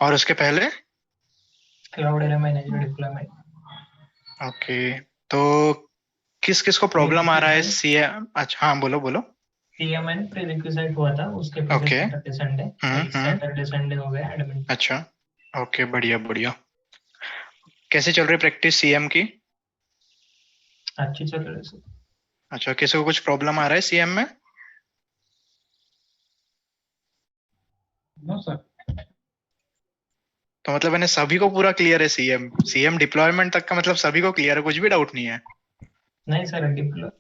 और उसके पहले? Cloud area manager deployment. Okay, तो किस किस को प्रॉब्लम आ रहा है सीएम? अच्छा हाँ, बोलो बोलो। सीएमएन प्रीरिक्विजिट हुआ था, उसके पहले ओके। सैटरडे संडे, अभी हम्म। सैटरडे संडे हो गया एडमिन। अच्छा। ओके, बढ़िया बढ़िया। कैसे चल रही प्रैक्टिस सीएम की? अच्छी चल रही है सर। अच्छा, किसी को कुछ प्रॉब्लम आ रहा है सीएम में? No sir. तो मतलब मैंने सभी को पूरा क्लियर है सीएम सीएम डिप्लॉयमेंट तक का, मतलब सभी को क्लियर है, कुछ भी डाउट नहीं है? नहीं सर, सीएम डिप्लॉय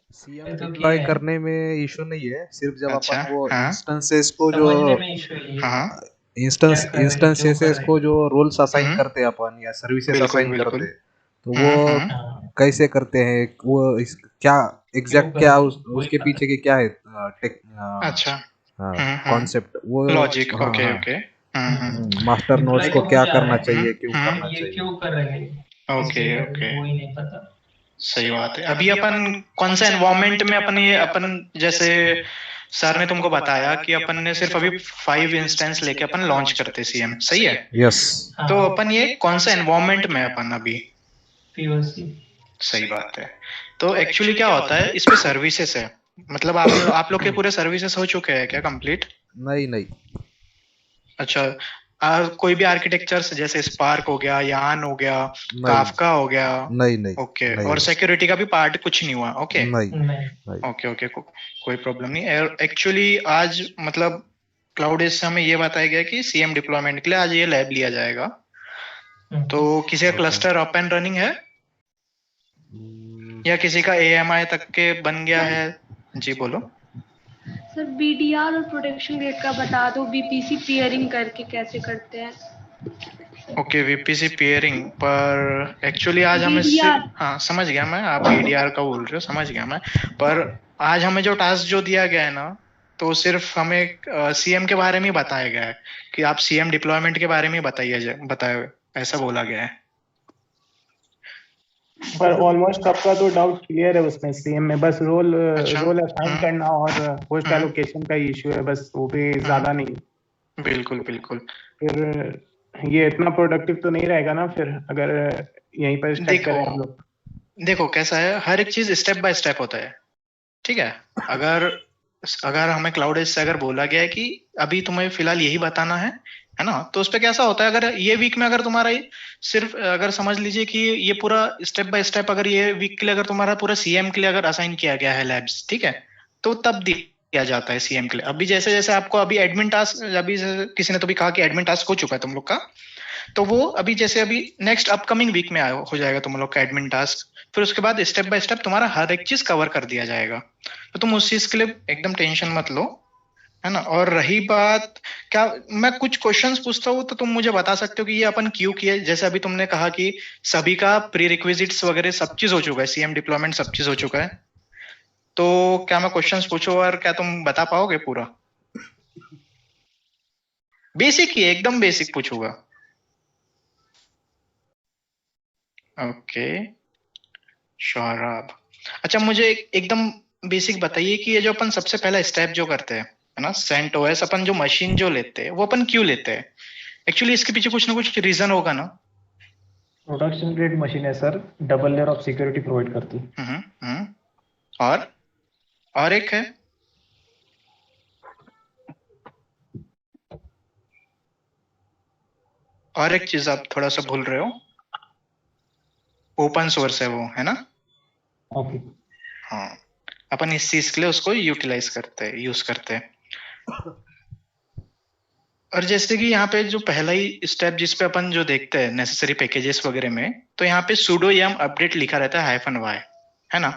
तो किया डिप्लॉय है। करने में इशू नहीं है, सिर्फ जब अच्छा। अपन वो हाँ इंस्टेंसेस को जो समझने में इशू है ये, हाँ हाँ। क्या कर रहे हैं, क्यों कर इंस्टेंसेस रहे को हैं। जो रोल्स असाइन हम्म। करते हैं अपन या सर्विसेज बिल्कुल असाइन करते बिल्कुल। हैं, तो वो हम्म। हाँ, कैसे करते हैं, वो क्या क्यों एग्जैक्ट क्या करते हैं वही उसके पता पीछे के क्या है टेक अच्छा। कॉन्सेप्ट वो। लॉजिक, हाँ ओके हाँ। ओके। नहीं। मास्टर नोड्स डिप्लॉय को तो क्या मुझे आ रहा करना है, चाहिए, क्यों हम्म। करना ये चाहिए। क्यों कर रहे हैं, ओके कैसे कर रहे ओके, हैं, वही नहीं पता। सही बात है। अभी अपन कौन सा एनवायरनमेंट में अपन ये अपन जैसे सर ने तुमको बताया कि अपन ने सिर्फ अभी 5 इंस्टेंस लेके अपन लॉन्च करते सीएम, सही है? यस। तो हाँ, अपन ये कौन सा एनवायरनमेंट में है अपन अभी? पीओसी। सही बात है। तो एक्चुअली क्या होता है इस पे सर्विसेज है, मतलब आप लोग के पूरे सर्विसेज हो चुके हैं क्या कंप्लीट? नहीं नहीं अच्छा। कोई भी आर्किटेक्चर्स जैसे स्पार्क हो गया, यान हो गया, नहीं काफका हो गया? नहीं नहीं ओके, नहीं और सिक्योरिटी का भी पार्ट कुछ नहीं हुआ? ओके नहीं नहीं। नहीं। ओके ओके, कोई प्रॉब्लम नहीं। एक्चुअली आज मतलब क्लाउड से हमें ये बताया गया कि सीएम डिप्लॉयमेंट के लिए आज ये लैब लिया जाएगा। तो हम्म। किसी का okay. Cluster up and running है या किसी का एएमआई तक के बन गया है? जी बोलो। सर बीडीआर और प्रोटेक्शन ग्रेड का बता दो, बीपीसी पेयरिंग करके कैसे करते हैं। ओके, वीपीसी पेयरिंग पर एक्चुअली आज हमें बीडीआर। हाँ समझ गया मैं, आप बीडीआर का बोल रहे हो, समझ गया मैं। पर आज हमें जो टास्क जो दिया गया है ना, तो सिर्फ हमें सीएम के बारे में ही बताया गया है कि आप सीएम डिप्लॉयमेंट के बारे में ही बताए, ऐसा बोला गया है। पर ऑलमोस्ट सबका तो डाउट क्लियर है उसमें सेम में, बस रोल अच्छा। रोल असाइन हम्म करना और होस्ट हम्म एलोकेशन का इश्यू है, बस वो भी हम्म। ज्यादा नहीं। बिल्कुल बिल्कुल। फिर ये इतना प्रोडक्टिव तो नहीं रहेगा ना फिर, अगर यहीं पर स्टक देखो करें हम लोग। देखो कैसा है, हर एक चीज स्टेप बाय स्टेप होता है, ठीक है? अगर अगर हमें क्लाउड एज से अगर बोला गया है कि अभी तुम्हें फिलहाल यही बताना है ना, तो उस पे कैसा होता है, अगर ये वीक में अगर तुम्हारा सिर्फ अगर समझ लीजिए कि ये पूरा स्टेप बाय स्टेप, अगर ये वीक के लिए अगर तुम्हारा पूरा सीएम के लिए अगर असाइन किया गया है लैब्स, ठीक है? तो तब दिया जाता है सीएम के लिए। अभी जैसे जैसे आपको अभी एडमिन टास्क, अभी किसी ने तो भी कहा कि एडमिन टास्क हो चुका है तुम लोग का, तो वो अभी जैसे अभी नेक्स्ट अपकमिंग वीक में हो जाएगा तुम लोग का एडमिन टास्क। फिर उसके बाद स्टेप बाय स्टेप तुम्हारा हर एक चीज कवर कर दिया जाएगा, तो तुम उस चीज के लिए एकदम टेंशन मत लो, है ना? और रही बात, क्या मैं कुछ क्वेश्चंस पूछता हूँ तो तुम मुझे बता सकते हो कि ये अपन क्यों किए? जैसे अभी तुमने कहा कि सभी का प्री रिक्विजिट्स वगैरह सब चीज हो चुका है, सीएम डिप्लॉयमेंट सब चीज हो चुका है, तो क्या मैं क्वेश्चंस पूछूं और क्या तुम बता पाओगे पूरा? बेसिक ही, एकदम बेसिक पूछूंगा। ओके, शौराब। अच्छा, मुझे एकदम बेसिक बताइए कि ये जो अपन सबसे पहला स्टेप जो करते हैं, है ना, सेंट ओएस, अपन जो मशीन जो लेते हैं वो अपन क्यों लेते हैं? एक्चुअली इसके पीछे कुछ ना कुछ रीजन होगा ना? प्रोडक्शन ग्रेड मशीन है sir, double layer of security provide करती है। हम्म। और एक है? और एक चीज आप थोड़ा सा भूल रहे हो, ओपन सोर्स है वो, है ना? ओके। हाँ, अपन इस चीज के लिए उसको यूटिलाइज करते हैं, यूज करते हैं। और जैसे कि यहाँ पे जो पहला ही स्टेप जिसपे अपन जो देखते हैं नेसेसरी पैकेजेस वगैरह में, तो यहाँ पे sudo yum अपडेट लिखा रहता है -y, है ना?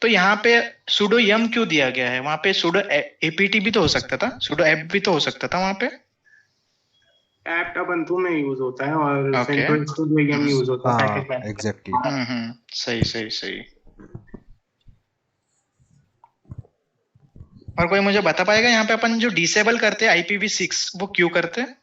तो यहाँ पे sudo yum क्यों दिया गया है? वहाँ पे sudo apt भी तो हो सकता था, sudo apt भी तो हो सकता था वहाँ पे। ऐप ubuntu में यूज होता है और okay. CentOS Studio YUM use होता है पैकेज हाँ मैनेजर। एग्जैक्टली। सही सही सही। और कोई मुझे बता पाएगा यहाँ पे अपन जो डिसेबल करते हैं IPv6 वो क्यों करते हैं?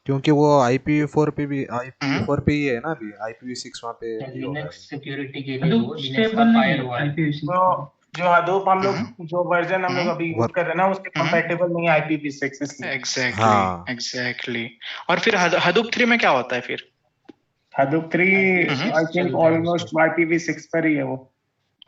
क्योंकि वो IPv4 पे भी हम्म। IPv4 पे ही है ना, अभी IPv6 वहाँ पे नहीं होगा लिनक्स अभी। सिक्योरिटी के लिए वो लिनक्स का फायर हुआ है। तो जो Hadoop हम लोग हम्म, जो वर्जन हम लोग अभी यूज वर- कर रहे हैं ना उसके कंपैटिबल नहीं है IPv6 इसलिए। एग्जैक्टली हाँ एग्जैक्टली। और फिर Hadoop 3 में क्या होता है फिर? Hadoop 3 hmm, I think almost IPv6 पर ही है वो।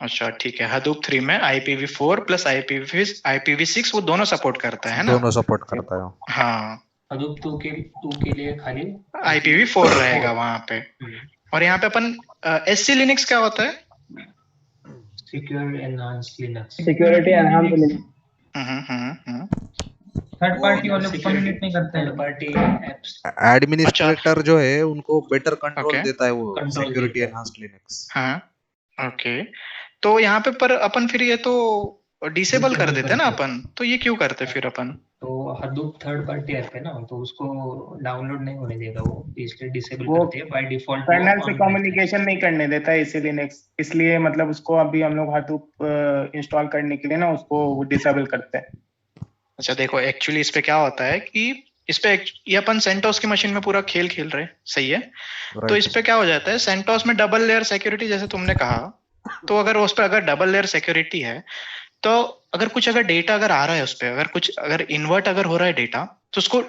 अच्छा ठीक है। Hadoop 3 में IPv4 प्लस IPv6 वो दोनों सपोर्ट करता है ना? दोनों सपोर्ट करता है। हाँ, Hadoop 2 के लिए खाली IPv4 रहेगा वहां पे। और यहाँ पे अपन SC Linux क्या होता है? Secure enhance Linux. Security enhance Linux. Hmm. Third party वाले को कम्युनिकेट नहीं करते हैं। थर्ड पार्टी एप्स एडमिनिस्ट्रेटर जो है उनको बेटर कंट्रोल ओके। देता है वो Control सिक्योरिटी देता है। Enhanced Linux. हाँ ओके। तो यहाँ पे पर अपन फिर ये तो डिसेबल कर देते हैं ना अपन, तो ये क्यों करते फिर अपन? तो Hadoop थर्ड पार्टी ऐप है ना, तो उसको डाउनलोड नहीं होने देगा वो, इसलिए डिसेबल वो करते हैं बाय डिफॉल्ट। कर्नल से कम्युनिकेशन नहीं करने देता है इसी लिनक्स, इसलिए मतलब उसको अभी हम लोग Hadoop इंस्टॉल करने के लिए ना उसको डिसेबल करते हैं। अच्छा देखो, एक्चुअली इस पे क्या होता है कि इस पे ये अपन सेंटोस की मशीन में पूरा खेल खेल रहे हैं, सही है? तो इस पे क्या हो जाता है, सेंटोस में डबल लेयर सिक्योरिटी जैसे तुमने कहा, तो अगर उस पे अगर डबल लेयर सिक्योरिटी है तो अगर कुछ अगर डेटा अगर आ रहा है उस पे, अगर कुछ अगर इन्वर्ट अगर हो रहा है डेटा, तो उसको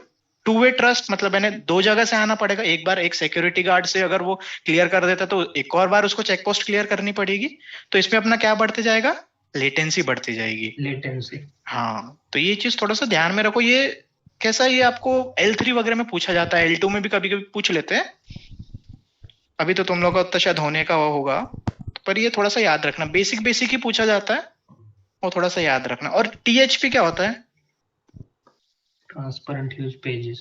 टू वे ट्रस्ट मतलब मैंने दो जगह से आना पड़ेगा। एक बार एक सिक्योरिटी गार्ड से अगर वो क्लियर कर देता तो एक और बार उसको चेक पोस्ट क्लियर करनी पड़ेगी। तो इसमें अपना क्या बढ़ते जाएगा, लेटेंसी बढ़ती जाएगी। लेटेंसी। हाँ, तो ये चीज थोड़ा सा ध्यान में रखो। ये कैसा, ये आपको L3 वगैरह में पूछा जाता है, L2 में भी कभी कभी पूछ लेते हैं। अभी तो तुम लोग का उतना शायद होने का वो होगा, पर ये थोड़ा सा याद रखना, बेसिक बेसिक ही पूछा जाता है, वो थोड़ा सा याद रखना। और THP क्या होता है? Transparent use pages.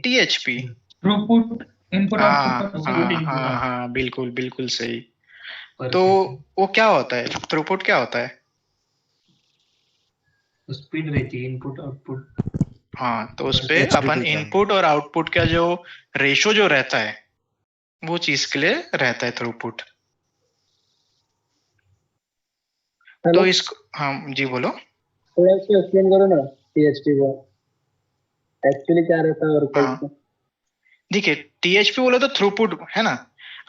THP throughput input हाँ आउटपुट हाँ हाँ, बिल्कुल बिल्कुल सही। तो वो क्या होता है, थ्रूपुट क्या होता है? स्पीड रहती है इनपुट आउटपुट। हाँ, तो उस पे HTTP अपन का। इनपुट और आउटपुट का जो रेशो जो रहता है वो चीज के लिए रहता है थ्रूपुट। तो इसको, हाँ जी बोलो। थोड़ा सा एक्सप्लेन करो ना THP को एक्चुअली क्या रहता है और हाँ, देखिए THP बोले तो थ्रूपुट है ना।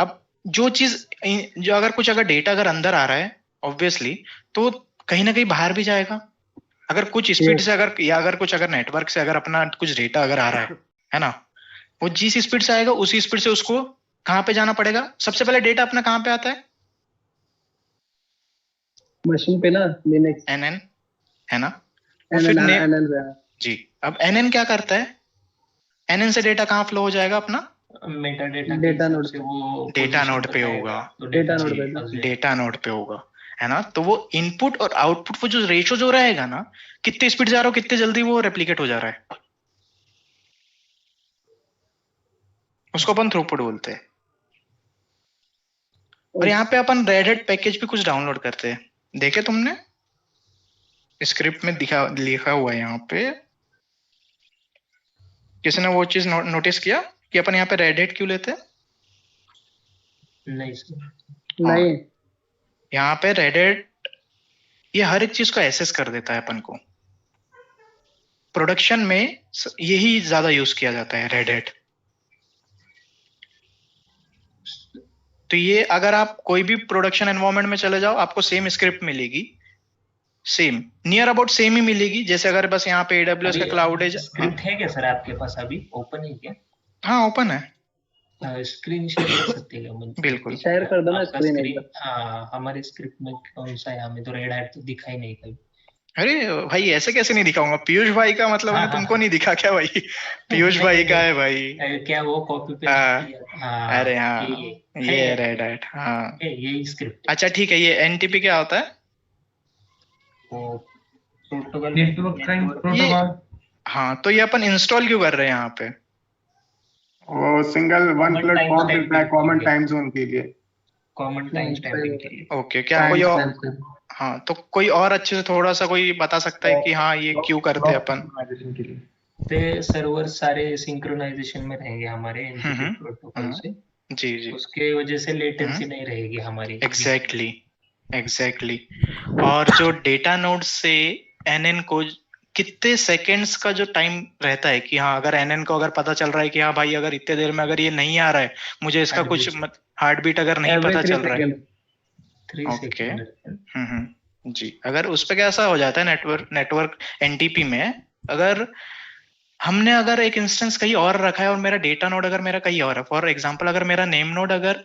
अब जो चीज जो अगर कुछ अगर डेटा अगर अंदर आ रहा है ऑब्वियसली, तो कहीं ना कहीं बाहर भी जाएगा। अगर कुछ स्पीड से अगर, या अगर कुछ अगर नेटवर्क से अगर अपना कुछ डेटा अगर आ रहा है ना, वो जिस स्पीड से आएगा उसी स्पीड से उसको कहाँ पे जाना पड़ेगा? सबसे पहले डेटा अपना कहाँ पे आता है? मशीन पे ना लिनक्स NN है ना। और फिर जी, अब NN क्या करता है? NN से डेटा कहाँ फ्लो हो जाएगा अपना? मेटा डेटा डेटा नोड से वो डेटा नोड पे होगा। डेटा नोड पे डेटा नोड पे होगा, है ना। तो वो इनपुट और आउटपुट वो जो रेशो जो रहेगा ना, कितने स्पीड जा रहा हो कितने जल्दी वो रेप्लिकेट हो जा रहा है, उसको अपन थ्रूपुट बोलते हैं। और यहाँ पे अपन रेड हैट पैकेज भी कुछ डाउनलोड करते हैं, देखे तुमने? स्क्रिप्ट में लिखा हुआ है यहाँ पे, किसी ने वो चीज नोटिस किया कि अपन यहाँ पे रेड हैट क्यों लेते हैं? नहीं सर। नहीं यहाँ पे रेड हैट ये हर एक चीज को एसेस कर देता है अपन को। प्रोडक्शन में यही ज्यादा यूज किया जाता है रेड हैट। तो ये अगर आप कोई भी प्रोडक्शन एनवायरनमेंट में चले जाओ, आपको सेम स्क्रिप्ट मिलेगी, सेम नियर अबाउट सेम ही मिलेगी। जैसे अगर बस यहाँ पे AWS का क्लाउड है। स्क्रिप्ट है क्या सर आपके पास अभी ओपन है क्या? हाँ ओपन है, स्क्रीन शेयर कर सकते हैं हम। बिल्कुल शेयर कर दो ना स्क्रीन। हाँ, हमारे स्क्रिप्ट में कौन सा है, हमें तो रेड हैट तो दिखा ही नहीं कभी। अरे भाई ऐसे कैसे नहीं दिखाऊंगा? पीयूष भाई का मतलब मैंने तुमको नहीं दिखा क्या भाई? पीयूष भाई का है भाई। क्या वो कॉपी पे? अरे हाँ, ये रेड हैट, हाँ ये स्क्रिप्ट। अच्छा ठीक है, ये NTP क्या होता है? प्रोटोकॉल। हाँ, तो ये अपन इंस्टॉल क्यों कर रहे हैं यहाँ पे? वो सिंगल वन प्लेटफॉर्म मिलता है कॉमन टाइम जोन के लिए, कॉमन टाइम स्टैम्पिंग के लिए। ओके, क्या कोई और, हाँ तो कोई और अच्छे से थोड़ा सा कोई बता सकता है कि हाँ ये क्यों करते हैं अपन? ते सर्वर सारे सिंक्रोनाइजेशन में रहेंगे हमारे NTP प्रोटोकॉल से। जी जी, उसके वजह से लेटेंसी नहीं रहेगी हमारी। एग्जैक्टली। और जो डेटा नोड से NN को कितने सेकेंड्स का जो टाइम रहता है कि हाँ अगर NN को अगर पता चल रहा है कि हाँ भाई अगर इतने देर में अगर ये नहीं आ रहा है, मुझे इसका कुछ हार्ट बीट अगर नहीं पता चल रहा है, 3 ओके। सेकंड। जी, अगर उस पे कैसा हो जाता है नेटवर्क एनटीपी में, अगर हमने अगर एक इंस्टेंस कहीं और रखा है और मेरा डेटा नोड अगर मेरा कहीं और है, फॉर एग्जांपल अगर मेरा नेम नोड अगर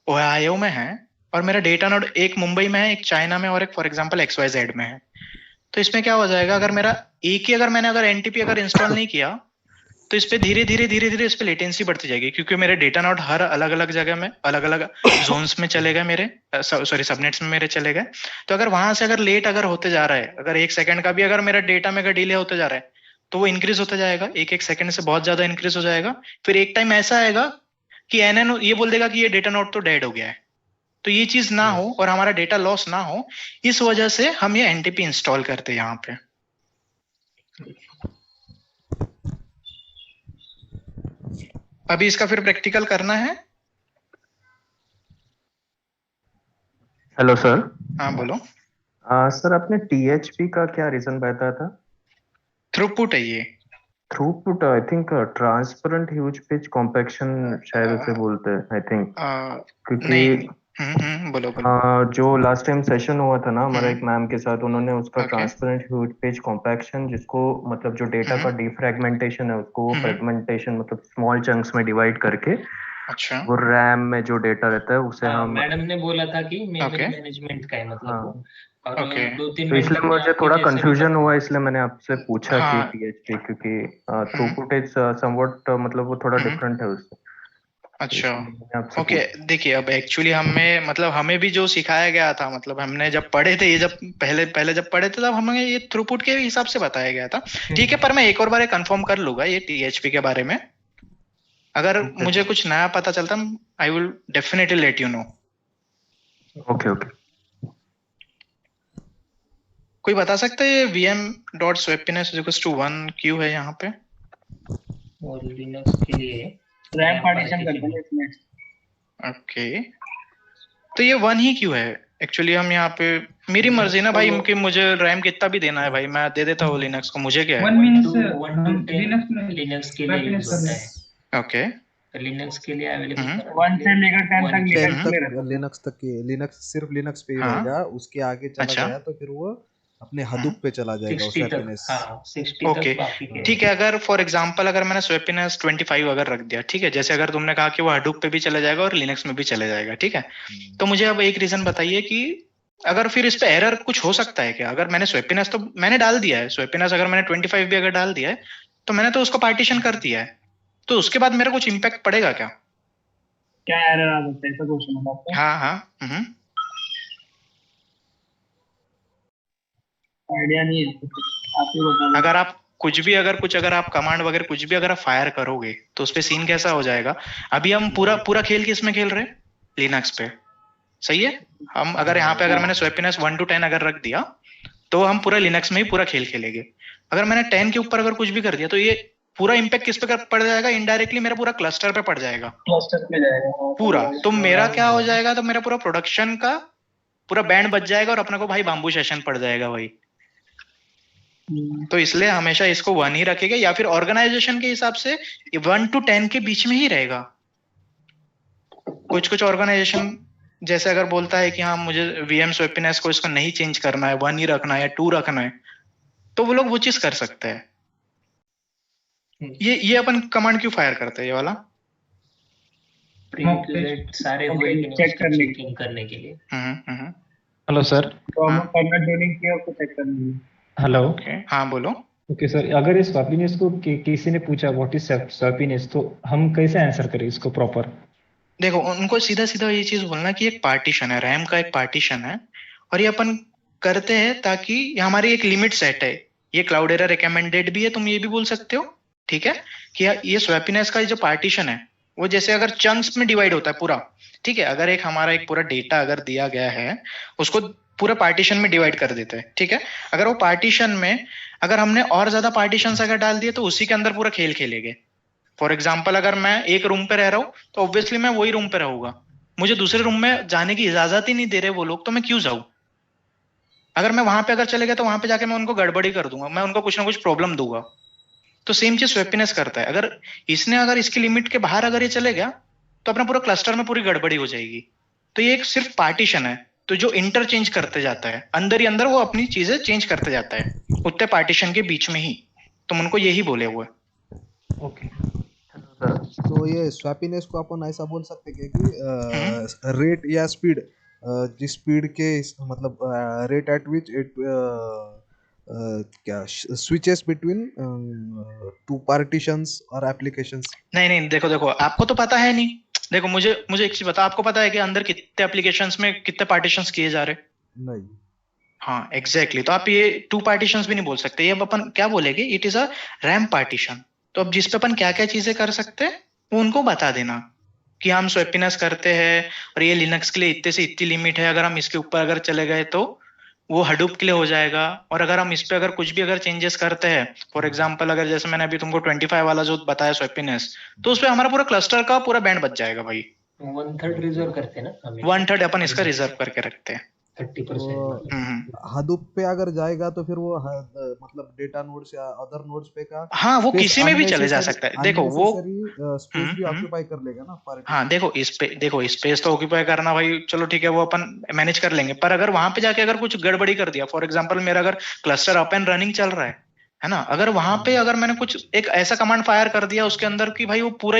ओहायो में है और मेरा डेटा नोड एक मुंबई में है, एक चाइना में और एक फॉर एग्जांपल XYZ में है, तो इसमें क्या हो जाएगा, अगर मेरा एक ही अगर मैंने अगर एनटीपी अगर इंस्टॉल नहीं किया तो इस पे धीरे धीरे इस पे लेटेंसी बढ़ती जाएगी, क्योंकि मेरे डेटा नोड हर अलग अलग जगह में अलग अलग जोन्स में चले गए मेरे, सॉरी सबनेट्स में मेरे चले गए। तो अगर वहां से अगर लेट अगर होते जा रहा है, अगर 1 सेकंड का भी अगर मेरा डेटा में अगर डिले होते जा रहा है, तो वो इंक्रीज होता जाएगा, एक सेकंड से बहुत ज्यादा इंक्रीज हो जाएगा। फिर एक टाइम ऐसा आएगा कि एनएन ये बोल देगा कि ये डेटा नोड तो डेड हो गया है। तो ये चीज ना हो और हमारा डेटा लॉस ना हो, इस वजह से हम ये एनटीपी इंस्टॉल करते हैं यहाँ पे। अभी इसका फिर प्रैक्टिकल करना है। Hello sir. हाँ बोलो। सर आपने THP का क्या रीजन बताया था? थ्रूपुट है ये। Throughput, I think transparent huge page compaction शायद उसे बोलते हैं, आई थिंक। क्योंकि नहीं, बोलो बोलो। जो लास्ट टाइम सेशन हुआ था ना हमारा एक मैम के साथ, उन्होंने उसका Okay. Transparent huge page compaction, जिसको मतलब जो डेटा का डिफ्रैगमेंटेशन है उसको फ्रेगमेंटेशन मतलब स्मॉल चंक्स में डिवाइड करके अच्छा। वो रैम में जो डेटा रहता है उसे हम मैडम ने बोला था कि Okay. मैनेजमेंट का है मतलब हाँ। वो। और Okay. 2-3 तो इसलिए मुझे थोड़ा कंफ्यूजन हुआ, इसलिए मैंने आपसे पूछा हाँ। कि THP, क्योंकि थ्रूपुट इज समवट मतलब वो थोड़ा डिफरेंट है उससे। अच्छा। मैंने आपसे ओके, देखिए अब एक्चुअली हमें मतलब हमें भी जो सिखाया गया था, मतलब हमने जब पढ़े थे ये, जब पहले जब पढ़े थे तब हमें ये थ्रूपुट के हिसाब से बताया गया था। ठीक है, पर मैं एक और बार कंफर्म कर लूंगा ये THP के बारे में। अगर मुझे कुछ नया पता चलता I will definitely let you know. Okay okay. कोई बता सकता है vm.swappiness=1 क्यों है यहाँ पे? और लिनक्स के लिए रैम पार्टीशन करते हैं इसमें। ओके, तो ये 1 ही क्यों है? एक्चुअली हम यहाँ पे मेरी मर्जी ना भाई, कि मुझे रैम कितना भी देना है भाई मैं दे देता हूँ लिनक्स को, मुझे क्या है। 1 to 10 लिनक्स के लिए यूज होता है। ओके, तो लिनक्स के लिए अवेलेबल 1 से लेकर 10 तक 10 लिनक्स में रहता तक है। लिनक्स तक की, लिनक्स सिर्फ लिनक्स पे ही हाँ। रहेगा, उसके आगे चला अच्छा। गया तो फिर वो अपने हदूप पे चला जाएगा 60 तक। स्वैपिनेस। हाँ 60 ओके, तक बाकी के। ठीक है। अगर फॉर एग्जांपल अगर मैंने स्वैपिनेस 25 अगर रख दिया, ठीक है, जैसे अगर तुमने कहा कि वो हडूप पे भी चला जाएगा और लिनक्स में भी चला जाएगा, ठीक है, तो मुझे अब एक रीजन बताइए कि अगर फिर इस पे एरर कुछ हो सकता है क्या? अगर मैंने स्वैपिनेस तो मैंने डाल दिया है, स्वैपिनेस अगर मैंने 25 भी अगर डाल दिया है तो मैंने तो उसको पार्टीशन कर दिया है, तो उसके बाद मेरा कुछ इम्पैक्ट पड़ेगा क्या? क्या एरर आ सकता है, ऐसा क्वेश्चन है आपका? हाँ। आइडिया नहीं है, आप ही बता दो। अगर आप कुछ भी अगर आप कमांड वगैरह कुछ भी अगर आप फायर करोगे तो उस पे सीन कैसा हो जाएगा? अभी हम पूरा खेल किस में खेल रहे हैं? लिनक्स पे, सही है। हम अगर यहाँ पे अगर मैंने स्वैपिनेस 1 to 10 अगर रख दिया तो हम पूरा लिनक्स में ही पूरा खेल खेलेंगे। अगर मैंने 10 के ऊपर अगर कुछ भी कर दिया तो ये पूरा इम्पैक्ट किस पे पड़ जाएगा? इनडायरेक्टली मेरा पूरा क्लस्टर पे पड़ जाएगा, क्लस्टर पे जाएगा पूरा। तो मेरा क्या हो जाएगा? तो मेरा पूरा प्रोडक्शन का पूरा बैंड बच जाएगा और अपने को भाई बाम्बू सेशन पड़ जाएगा भाई। तो इसलिए हमेशा इसको 1 ही रखेगा, या फिर ऑर्गेनाइजेशन के हिसाब से 1 to 10 के बीच में ही रहेगा। कुछ ऑर्गेनाइजेशन जैसे अगर बोलता है कि हाँ मुझे VM स्वैपिनेस को इसको नहीं चेंज करना है, 1 ही रखना है या 2 रखना है, तो वो लोग वो चीज कर सकते हैं। ये अपन कमांड क्यों फायर करते हैं ये वाला? प्रीरेक्विजिट सारे हुए कि नहीं चेक करने चेकिंग करने के लिए। Hello sir. तो हम परमिट डोनिंग किया उसको चेक करने के लिए। हेलो। हाँ बोलो। ओके सर, अगर इस स्वैपिनेस को किसी ने पूछा व्हाट इज स्वैपिनेस, तो हम कैसे आंसर करें इसको प्रॉपर? देखो, उनको सीधा ये चीज बोलना कि एक पार्टीशन है, रैम का एक पार्टीशन है, और ये अपन करते हैं ताकि ये हमारी एक लिमिट सेट है। ये क्लाउड एरर रिकमेंडेड भी है, तुम ये भी बोल सकते हो, ठीक है, कि ये स्वैपिनेस का जो पार्टीशन है वो जैसे अगर चंक्स में डिवाइड होता है पूरा, ठीक है। अगर हमारा एक पूरा डेटा अगर दिया गया है उसको पूरा पार्टीशन में डिवाइड कर देते हैं, ठीक है। अगर वो पार्टीशन में अगर हमने और ज्यादा पार्टीशन अगर डाल दिए तो उसी के अंदर पूरा खेल खेलेंगे। फॉर एग्जाम्पल अगर मैं एक रूम पे रह रहा हूँ तो ऑब्वियसली मैं वही रूम पे रहूंगा, मुझे दूसरे रूम में जाने की इजाजत ही नहीं दे रहे वो लोग, तो मैं क्यों जाऊं? अगर मैं वहां पे अगर चले गया तो वहां पे जाके मैं उनको गड़बड़ी कर दूंगा, मैं उनको कुछ ना कुछ प्रॉब्लम दूंगा। तो सेम चीज स्वैपिनेस करता है। अगर इसने अगर इसकी लिमिट के बाहर अगर ये चले गया तो अपना पूरा क्लस्टर में पूरी गड़बड़ी हो जाएगी। तो ये एक सिर्फ पार्टीशन है, तो जो इंटरचेंज करते जाता है अंदर ही अंदर, वो अपनी चीजें चेंज करते जाता है उतने पार्टीशन के बीच में ही। तुम उनको यही बोले हुए। ओके। तो ये स्वैपीनेस को अपन ऐसा बोल सकते हैं कि रेट या स्पीड, जिस स्पीड के मतलब रेट एट विच इट क्या स्विचेस बिटवीन टू पार्टीशंस और एप्लीकेशंस। नहीं, देखो आपको तो पता है नहीं। देखो मुझे एक चीज बता, आपको पता है कि अंदर कितने एप्लीकेशंस में कितने पार्टीशंस किए जा रहे? नहीं। हाँ एग्जैक्टली। तो आप ये 2 पार्टीशंस भी नहीं बोल सकते। ये अब अपन क्या बोलेंगे, it is a RAM partition. तो अब जिस पे अपन क्या क्या चीजें कर सकते हैं वो उनको बता देना कि हम स्वैपीनेस करते हैं और ये लिनक्स के लिए इतने से इतनी लिमिट है, अगर हम इसके ऊपर अगर चले गए तो वो हडूप के लिए हो जाएगा। और अगर हम इस पे अगर कुछ भी अगर चेंजेस करते हैं, फॉर एग्जांपल अगर जैसे मैंने अभी तुमको 25 वाला जो बताया स्वैपीनेस, तो उसपे हमारा पूरा क्लस्टर का पूरा बैंड बच जाएगा भाई। 1/3 रिजर्व करते हैं ना, 1/3 अपन इसका रिजर्व करके रखते हैं। 30%। हदूप पे अगर जाएगा तो फिर वो मतलब डेटा नोड्स या अदर नोड्स पे का हाँ वो किसी में भी चले जा सकता है। देखो वो स्पेस भी ऑक्यूपाई कर लेगा ना पार्टीशन। हाँ देखो स्पेस तो ऑक्यूपाई करना भाई चलो ठीक है, वो अपन मैनेज कर लेंगे। पर अगर वहां पे जाके अगर कुछ गड़बड़ी कर दिया, फॉर एग्जांपल मेरा अगर क्लस्टर अप एंड रनिंग चल रहा है ना, अगर वहां पे अगर मैंने कुछ एक ऐसा कमांड फायर कर दिया उसके अंदर कि भाई वो पूरा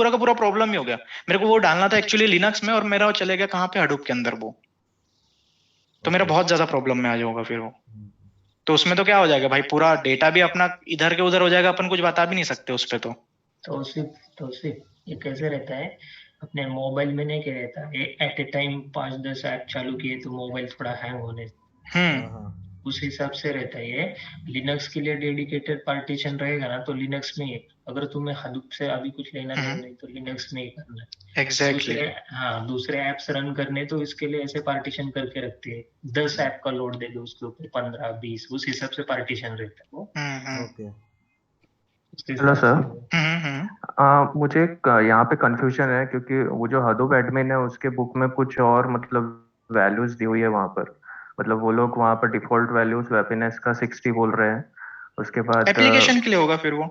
का पूरा प्रॉब्लम ही हो गया। मेरे को वो डालना था एक्चुअली लिनक्स में और मेरा वो चले गया कहाँ पे, हडूप के अंदर वो, तो मेरा बहुत ज्यादा प्रॉब्लम में आ जाऊंगा फिर वो। तो उसमें तो क्या हो जाएगा भाई, पूरा डेटा भी अपना इधर के उधर हो जाएगा, अपन कुछ बता भी नहीं सकते उस पे। तो सिर्फ ये कैसे रहता है, अपने मोबाइल में नहीं क्या रहता है, एट ए टाइम 5-10 ऐप चालू किए तो मोबाइल थोड़ा हैंग होने, उस हिसाब से रहता है। ये लिनक्स के लिए डेडिकेटेड पार्टीशन रहेगा ना, तो लिनक्स में ही, अगर तुम्हें हडूप से अभी कुछ लेना नहीं तो लिनक्स में ही करना है। एग्जैक्टली। दूसरे ऐप्स रन करने तो इसके लिए ऐसे पार्टीशन करके रखते हैं। 10 ऐप का लोड दे दो उसके ऊपर, 15-20, उस हिसाब से पार्टीशन रहता है वो। ओके। हेलो सर, मुझे यहाँ पे कंफ्यूजन है क्योंकि वो जो हडूप एडमिन है उसके बुक में कुछ और मतलब वैल्यूज दी हुई है वहां पर। मतलब वो लोग वहां पर डिफॉल्ट वैल्यूज स्वैपीनेस का 60 बोल रहे हैं। उसके बाद एप्लीकेशन के लिए होगा फिर वो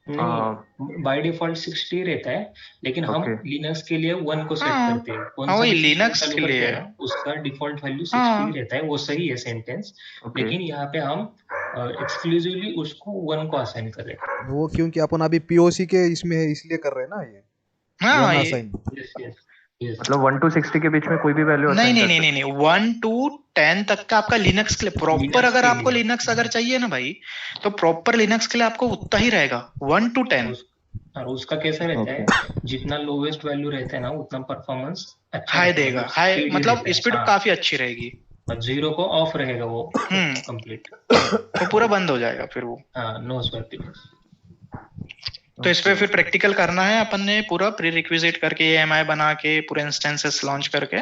नहीं, बाय डिफॉल्ट 60 रहता है, लेकिन हम लिनक्स के लिए 1 को सेट करते हैं। कौन सा वही भी लिनक्स चालू के करते लिए हैं ना, उसका डिफॉल्ट वैल्यू 60 रहता है। वो सही है सेंटेंस, लेकिन यहाँ पे हम एक्सक्लूसिवली उसको 1 को असाइन कर रहे हैं। वो क्योंकि अपन अभी पीओसी के इसमें है इसलिए कर रहे हैं ना ये। हाँ Yes. मतलब 1 to 60 के बीच में कोई भी वैल्यू नहीं 1 to 10 तक का आपका लिनक्स के लिए प्रॉपर। अगर आपको लिनक्स अगर चाहिए ना भाई, तो प्रॉपर लिनक्स के लिए आपको उतना ही रहेगा 1 to 10। और उसका कैसा रहता है, जितना लोवेस्ट वैल्यू रहता है ना उतना परफॉर्मेंस हाई देगा, हाई मतलब स्पीड काफी अच्छी रहेगी। 0 को ऑफ रहेगा वो कंप्लीट, वो पूरा बंद हो जाएगा फिर वो। No swapping. तो इस पे फिर प्रैक्टिकल करना है अपन ने, पूरा प्री रिक्विजिट करके AMI बना के पूरे इंस्टेंसेस लॉन्च करके।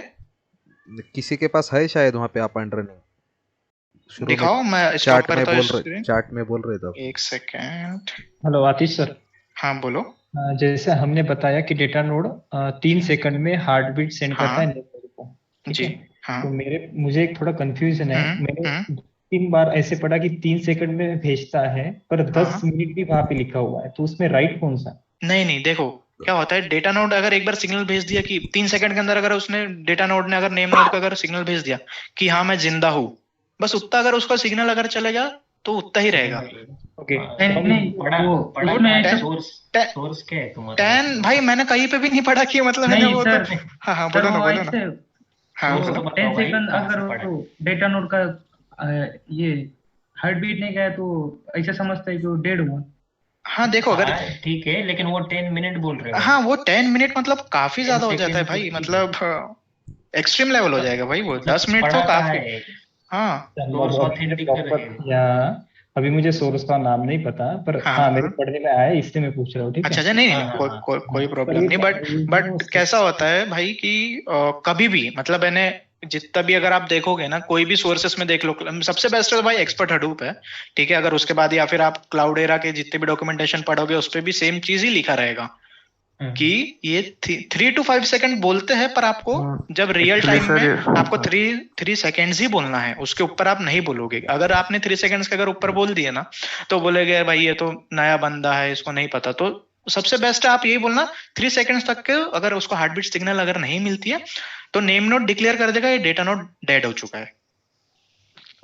किसी के पास है शायद वहाँ पे आप रनिंग दिखाओ, मैं स्टॉप करता हूं। चैट में बोल रहे थे। एक सेकंड। हेलो आतिश सर। हाँ बोलो। जैसे हमने बताया कि डेटा नोड 3 सेकंड में हार्ट बीट सेंड करता है नेटवर्क को, ठीक है? हाँ। तो मुझे एक थोड़ा कंफ्यूजन है। मैंने 3 बार ऐसे पढ़ा कि 3 सेकंड में भेजता है, पर 10 मिनट भी वहां पे लिखा हुआ है, तो उसमें राइट कौन सा? नहीं देखो क्या होता है, डेटा नोड अगर एक बार सिग्नल भेज दिया कि 3 सेकंड के अंदर, अगर उसने डेटा नोड ने अगर नेम नोड का अगर सिग्नल भेज दिया कि हाँ मैं जिंदा हूँ, बस उतना अगर उसका सिग्नल अगर चलेगा तो उतना ही रहेगा। ओके। सोर्स क्या है तुम्हारा? 10 भाई मैंने कहीं पे भी नहीं पढ़ा कि मतलब मैंने वो तो हाँ बोलो ना। हाँ 10 सेकंड अगर डेटा नोड का ये हार्ट बीट नहीं गया तो ऐसा समझता है कि वो डेड हुआ। हाँ देखो अगर ठीक है, लेकिन वो 10 मिनट बोल रहे हैं। हाँ वो 10 मिनट मतलब काफी ज्यादा हो जाता है भाई, मतलब एक्सट्रीम लेवल हो जाएगा भाई वो। 10 मिनट तो काफी। हाँ अभी मुझे सोर्स का नाम नहीं पता, पर हाँ मेरे पढ़ने में आया, इससे मैं पूछ रहा हूँ। ठीक है? अच्छा नहीं कोई प्रॉब्लम नहीं। बट कैसा होता है भाई कि कभी भी मतलब मैंने जितना भी अगर आप देखोगे ना, कोई भी सोर्सेस में देख लो, सबसे बेस्ट है भाई एक्सपर्ट हडूप है, ठीक है? अगर उसके बाद या फिर आप क्लाउडेरा के जितने भी डॉक्यूमेंटेशन पढ़ोगे उस पर भी सेम चीज ही लिखा रहेगा कि ये 3 to 5 सेकंड बोलते हैं, पर आपको जब रियल टाइम में आपको 3 सेकंड्स ही बोलना है, उसके ऊपर आप नहीं बोलोगे। अगर आपने 3 सेकंड्स के अगर ऊपर बोल दिए ना, तो बोलेगे भाई ये तो नया बंदा है, इसको नहीं पता। तो सबसे बेस्ट है आप यही बोलना 3 सेकंड्स तक के अगर उसको हार्ट बीट सिग्नल अगर नहीं मिलती है तो नेम नोड डिक्लेयर कर देगा ये डेटा नोड डेड हो चुका है।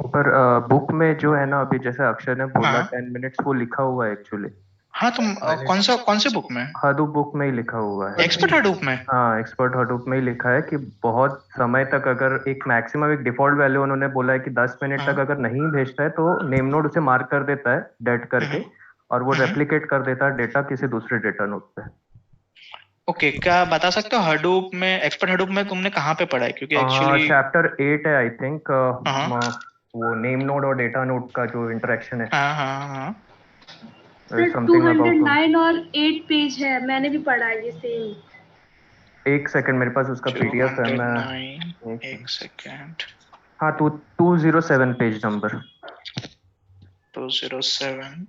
पर बुक में जो है ना अभी जैसे अक्षय ने बोला हाँ 10 मिनट्स वो लिखा हुआ है एक्चुअली। हाँ तुम कौन से बुक में? हडूप बुक में ही लिखा हुआ है। एक्सपर्ट हडूप में? हाँ एक्सपर्ट हडूप में ही लिखा है कि बहुत समय तक अगर एक मैक्सिमम एक डिफॉल्ट वैल्यू उन्होंने बोला है कि 10 मिनट हाँ तक अगर नहीं भेजता है तो नेम नोड उसे मार्क कर देता है डेड करके और वो रेप्लिकेट कर देता है डेटा किसी दूसरे डेटा नोड पे। ओके क्या बता सकते हो हडूप में एक्सपर्ट हडूप में तुमने कहाँ पे पढ़ा है? क्योंकि एक्चुअली चैप्टर 8 है आई थिंक, वो नेम नोड और डेटा नोड का जो इंटरेक्शन है। हाँ हाँ हाँ सर 209 और 8 पेज है, मैंने भी पढ़ा है ये सेम। एक सेकंड मेरे पास उसका पीडीएफ है, मैं एक सेकंड। हाँ 207 पेज नंबर 207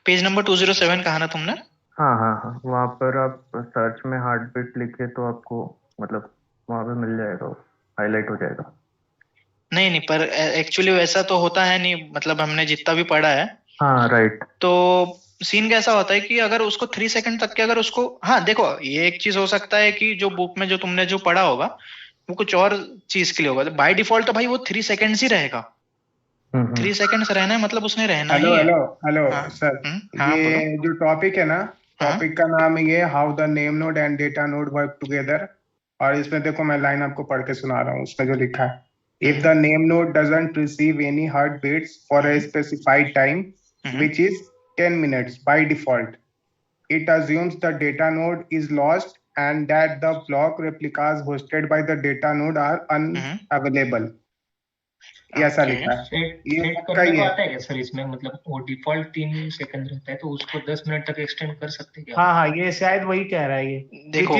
पेज नंबर 207 कहा ना तुमने? हाँ हाँ हाँ वहाँ पर आप सर्च में हार्ट बीट लिखे तो आपको मतलब वहाँ पे मिल जाएगा, हाईलाइट हो जाएगा। नहीं पर एक्चुअली वैसा तो होता है नहीं, मतलब हमने जितना भी पढ़ा है। हाँ राइट। तो सीन कैसा होता है कि अगर उसको 3 सेकंड तक के अगर उसको, हाँ देखो ये एक चीज हो सकता है कि जो बुक में जो तुमने जो पढ़ा होगा वो कुछ और चीज के लिए होगा। बाय डिफॉल्ट तो भाई वो 3 सेकंड्स ही रहेगा। 3 सेकंड्स रहना है मतलब उसने रहना ही है। हेलो सर, ये जो टॉपिक है ना, टॉपिक का नाम है ये how the name node and data node work together. और इसमें देखो मैं लाइन आपको पढ़ के सुना रहा हूँ, उसमें जो लिखा है, if the name node doesn't receive any heart beats for a specified time which is 10 minutes by default, it assumes the data node is lost and that the block replicas hosted by the data node are unavailable। ये ऐसा लिखा है। ये करने को आता है क्या सर इसमें? मतलब वो डिफॉल्ट 3 सेकंड रहता है तो उसको 10 मिनट तक एक्सटेंड कर सकते हैं क्या? हाँ ये शायद वही कह रहा है। ये देखो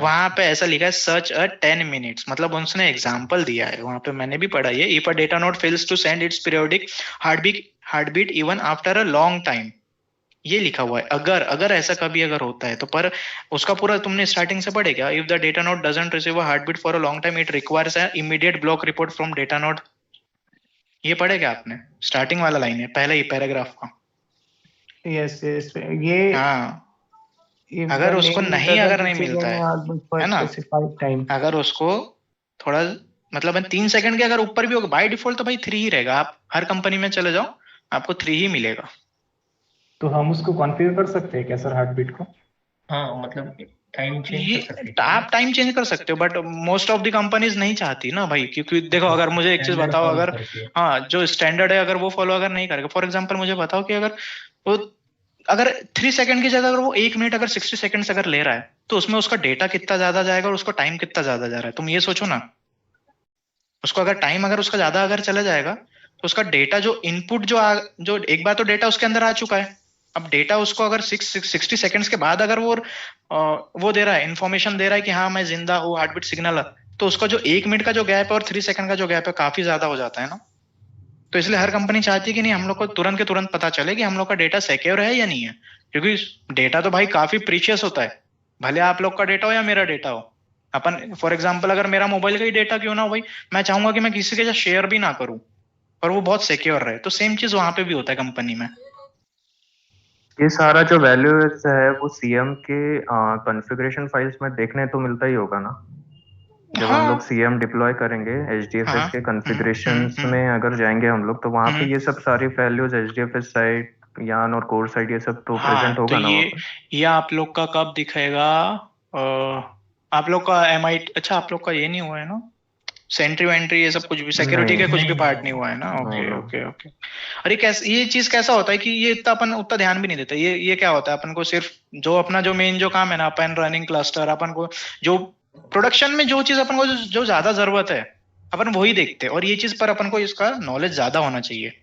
वहां पे ऐसा लिखा है सर्च अ 10 मिनट्स, मतलब उसने एग्जांपल दिया है वहां पे, मैंने भी पढ़ा है। If a data node fails to send its periodic heartbeat even after a long time, ये लिखा हुआ है। अगर ऐसा कभी अगर होता है तो, पर उसका पूरा तुमने स्टार्टिंग से पढ़े क्या? If the data node doesn't receive a heartbeat for a long time it requires a immediate block report from data node, ये पढ़े क्या आपने? स्टार्टिंग वाला लाइन है पहले ही पैराग्राफ का। यस ये हाँ अगर उसको नहीं मिलता है ना, अगर उसको थोड़ा मतलब 3 सेकंड के अगर ऊपर भी होगा बाय डिफॉल्ट तो भाई 3 ही रहेगा। आप हर कंपनी में चले जाओ आपको 3 ही मिलेगा। तो हम उसको कॉन्फ़िगर कर सकते हैं क्या सर हार्ट बीट को? हाँ मतलब टाइम चेंज कर सकते हैं। आप टाइम चेंज कर सकते हो but most of the companies नहीं चाहती ना भाई, क्योंकि देखो अगर मुझे एक चीज बताओ, अगर हाँ जो स्टैंडर्ड है अगर वो फॉलो अगर नहीं करेगा, फॉर एग्जांपल मुझे बताओ कि अगर 3 सेकंड की जगह अगर वो 1 मिनट अगर 60 सेकंड्स अगर ले रहा है तो उसमें उसका डेटा कितना ज्यादा जाएगा और उसको टाइम कितना ज्यादा जा रहा है, तुम ये सोचो ना। उसको अगर टाइम अगर उसका ज्यादा अगर चला जाएगा तो उसका डेटा जो इनपुट जो एक बार तो डेटा उसके अंदर आ चुका है, अब डेटा उसको अगर 60 सेकंड्स के बाद अगर वो दे रहा है, इंफॉर्मेशन दे रहा है कि हाँ मैं जिंदा हूँ, हार्टबीट सिग्नल, तो उसका जो 1 मिनट का जो गैप है और 3 सेकंड का जो गैप है काफी ज्यादा हो जाता है ना। तो इसलिए हर कंपनी चाहती है कि नहीं हम लोग को तुरंत के तुरंत पता चले कि हम लोग का डेटा सिक्योर है या नहीं है, क्योंकि डेटा तो भाई काफी प्रीशियस होता है, भले आप लोग का डेटा हो या मेरा डेटा हो। अपन फॉर एग्जांपल अगर मेरा मोबाइल का ही डेटा क्यों ना हो भाई, मैं चाहूंगा कि मैं किसी के साथ शेयर भी ना करूं और वो बहुत सिक्योर रहे। तो सेम चीज वहां पे भी होता है कंपनी में। ये सारा जो वैल्यूज है वो सीएम के कॉन्फ़िगरेशन फाइल्स में देखने तो मिलता ही होगा ना, जब हम लोग सीएम डिप्लॉय करेंगे एचडीएफएस के कॉन्फ़िगरेशंस में अगर जाएंगे हम लोग तो वहां पे ये सब सारी वैल्यूज एचडीएफएस साइड यान और कोर साइड ये सब तो प्रेजेंट होगा ना। ये आप लोग का कब दिखेगा? आप लोग का एमआईटी, अच्छा आप लोग का ये नहीं हुआ है ना सेंट्री वेंट्री ये सब कुछ भी सिक्योरिटी के कुछ भी पार्ट नहीं हुआ है ना? ओके। अरे कैसे ये चीज कैसा होता है कि ये इतना अपन उतना ध्यान भी नहीं देते। ये क्या होता है, अपन को सिर्फ जो अपना जो मेन जो काम है ना, अपन रनिंग क्लस्टर, अपन को जो प्रोडक्शन में जो चीज अपन को जो ज्यादा जरूरत है अपन वही देखते हैं, और ये चीज पर अपन को इसका नॉलेज ज्यादा होना चाहिए।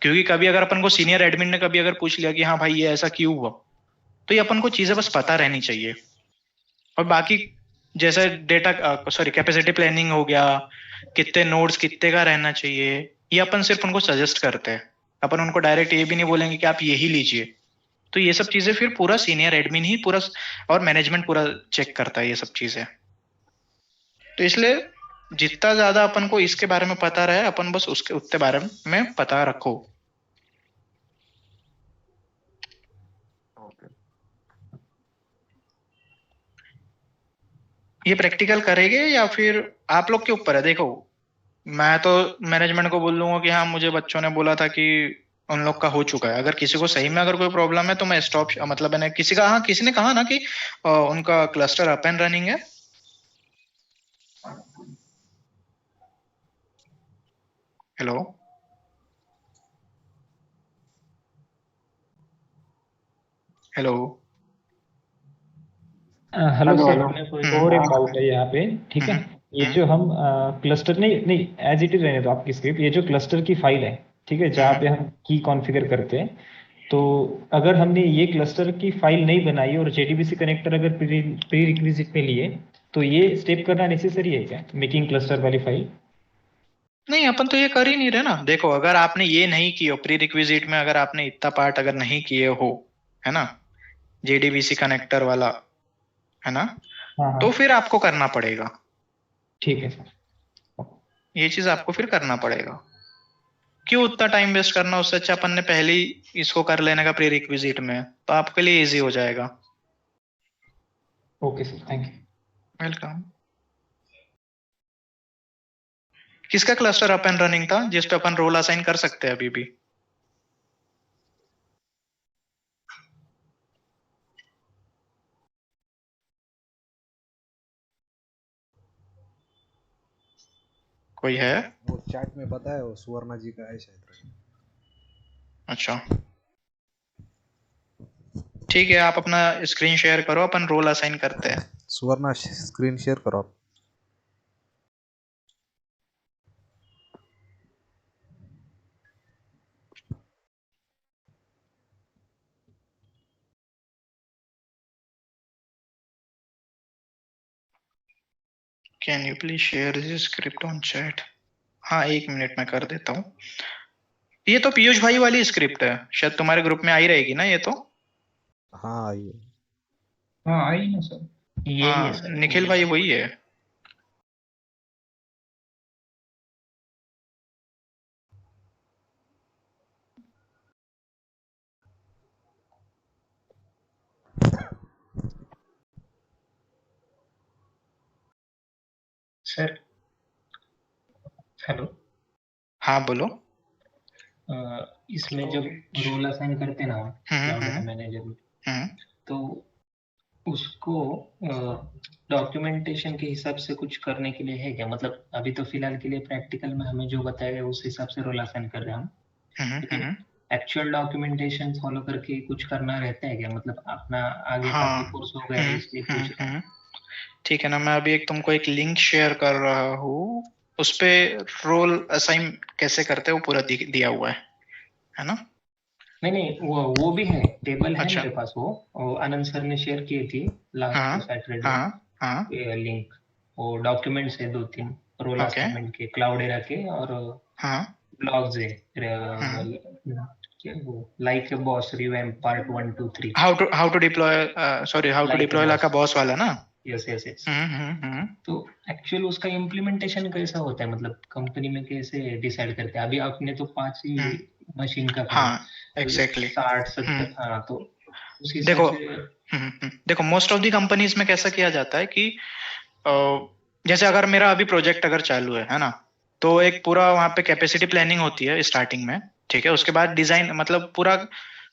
क्योंकि कभी अगर अपन को सीनियर एडमिन ने कभी अगर पूछ लिया कि हाँ भाई ये ऐसा क्यों हुआ, तो ये अपन को चीजें बस पता रहनी चाहिए। और बाकी जैसे डेटा कैपेसिटी प्लानिंग हो गया, कितने नोड्स कितने का रहना चाहिए, ये अपन सिर्फ उनको सजेस्ट करते हैं, अपन उनको डायरेक्ट ये भी नहीं बोलेंगे कि आप यही लीजिए। तो ये सब चीजें फिर पूरा सीनियर एडमिन ही पूरा और मैनेजमेंट पूरा चेक करता है ये सब चीजें। तो इसलिए जितना ज्यादा अपन को इसके बारे में पता रहे, अपन बस उसके उतने बारे में पता रखो। ये प्रैक्टिकल करेंगे या फिर आप लोग के ऊपर है। देखो मैं तो मैनेजमेंट को बोल दूंगा कि हाँ मुझे बच्चों ने बोला था कि उन लोग का हो चुका है। अगर किसी को सही में अगर कोई प्रॉब्लम है तो मैं स्टॉप, मतलब मैंने किसी का, हाँ किसी ने कहा ना कि उनका क्लस्टर अप एंड रनिंग है। हेलो हेलो हेलो सर, और एक डाउट है यहाँ पे, ठीक है। ये जो हम क्लस्टर नहीं नहीं एज इट इज रहने दो आपकी स्क्रिप्ट। ये जो क्लस्टर की फाइल है, ठीक है, जहाँ पे हम की कॉन्फ़िगर करते हैं, तो अगर हमने ये क्लस्टर की फाइल नहीं बनाई और JDBC कनेक्टर अगर प्री रिक्विजिट में लिए, तो ये स्टेप करना नेसेसरी है क्या, मेकिंग क्लस्टर वाली फाइल? नहीं, अपन तो ये कर ही नहीं रहे ना। देखो अगर आपने ये नहीं किया प्री रिक्विजिट में, अगर आपने इतना पार्ट अगर नहीं किए हो, है ना, JDBC कनेक्टर वाला, है ना, तो फिर आपको करना पड़ेगा। ठीक है सर, ये चीज आपको फिर करना पड़ेगा। क्यों उतना टाइम वेस्ट करना, उससे अच्छा अपन ने पहले ही इसको कर लेने का प्री रिक्विजिट में, तो आपके लिए इजी हो जाएगा। Okay sir, thank you. Welcome. किसका क्लस्टर अप एंड रनिंग था जिस पे अपन रोल असाइन कर सकते हैं अभी भी? कोई है? वो चैट में बताया, वो सुवर्णा जी का है शायद। अच्छा ठीक है, आप अपना स्क्रीन शेयर करो, अपन रोल असाइन करते हैं। सुवर्णा स्क्रीन शेयर करो आप। Can you please share this script on chat? हाँ 1 मिनट में कर देता हूँ। ये तो पीयूष भाई वाली स्क्रिप्ट है, शायद तुम्हारे ग्रुप में आई रहेगी ना ये तो? हाँ आई है। हाँ आई ना सर, यही है हाँ सर, निखिल भाई वही है। Sir hello. हाँ बोलो। इसमें जब रोल असाइन करते ना क्लाउड डेटा मैनेजर में, तो उसको डॉक्यूमेंटेशन के हिसाब से कुछ करने के लिए है क्या? मतलब अभी तो फिलहाल के लिए प्रैक्टिकल में हमें जो बताया गया उस हिसाब से रोल असाइन कर रहे हैं हम, लेकिन एक्चुअल डॉक्यूमेंटेशन फॉलो करके कुछ करना रहता है क्या? मतलब अपना आगे काफी कोर्स हो गया है इसलिए पूछ रहा हूं। ठीक है ना, मैं अभी तुमको एक लिंक शेयर कर रहा हूँ, उस पे रोल असाइन कैसे करते हैं वो पूरा दिया हुआ है ना? नहीं वो भी है, टेबल है मेरे पास। वो आनंद सर ने शेयर की थी लास्ट सैटरडे लिंक। वो डॉक्यूमेंट्स है 2-3 रोल असाइनमेंट के, क्लाउडेरा के, और ब्लॉग्स है like a boss revamp part 1 2 3। How to deploy like a boss वाला ना? यस। तो एक्चुअल उसका इम्प्लीमेंटेशन कैसा होता है, मतलब कंपनी में कैसे डिसाइड करते हैं? अभी आपने तो 5 ही मशीन का कहा। हाँ एग्जैक्टली 60-70। हाँ तो उस देखो से देखो मोस्ट ऑफ दी कंपनीज में कैसा किया जाता है कि जैसे अगर मेरा अभी प्रोजेक्ट अगर चालू है ना, तो एक पूरा वहां पे कैपेसिटी प्लानिंग होती है स्टार्टिंग में, ठीक है। उसके बाद डिजाइन, मतलब पूरा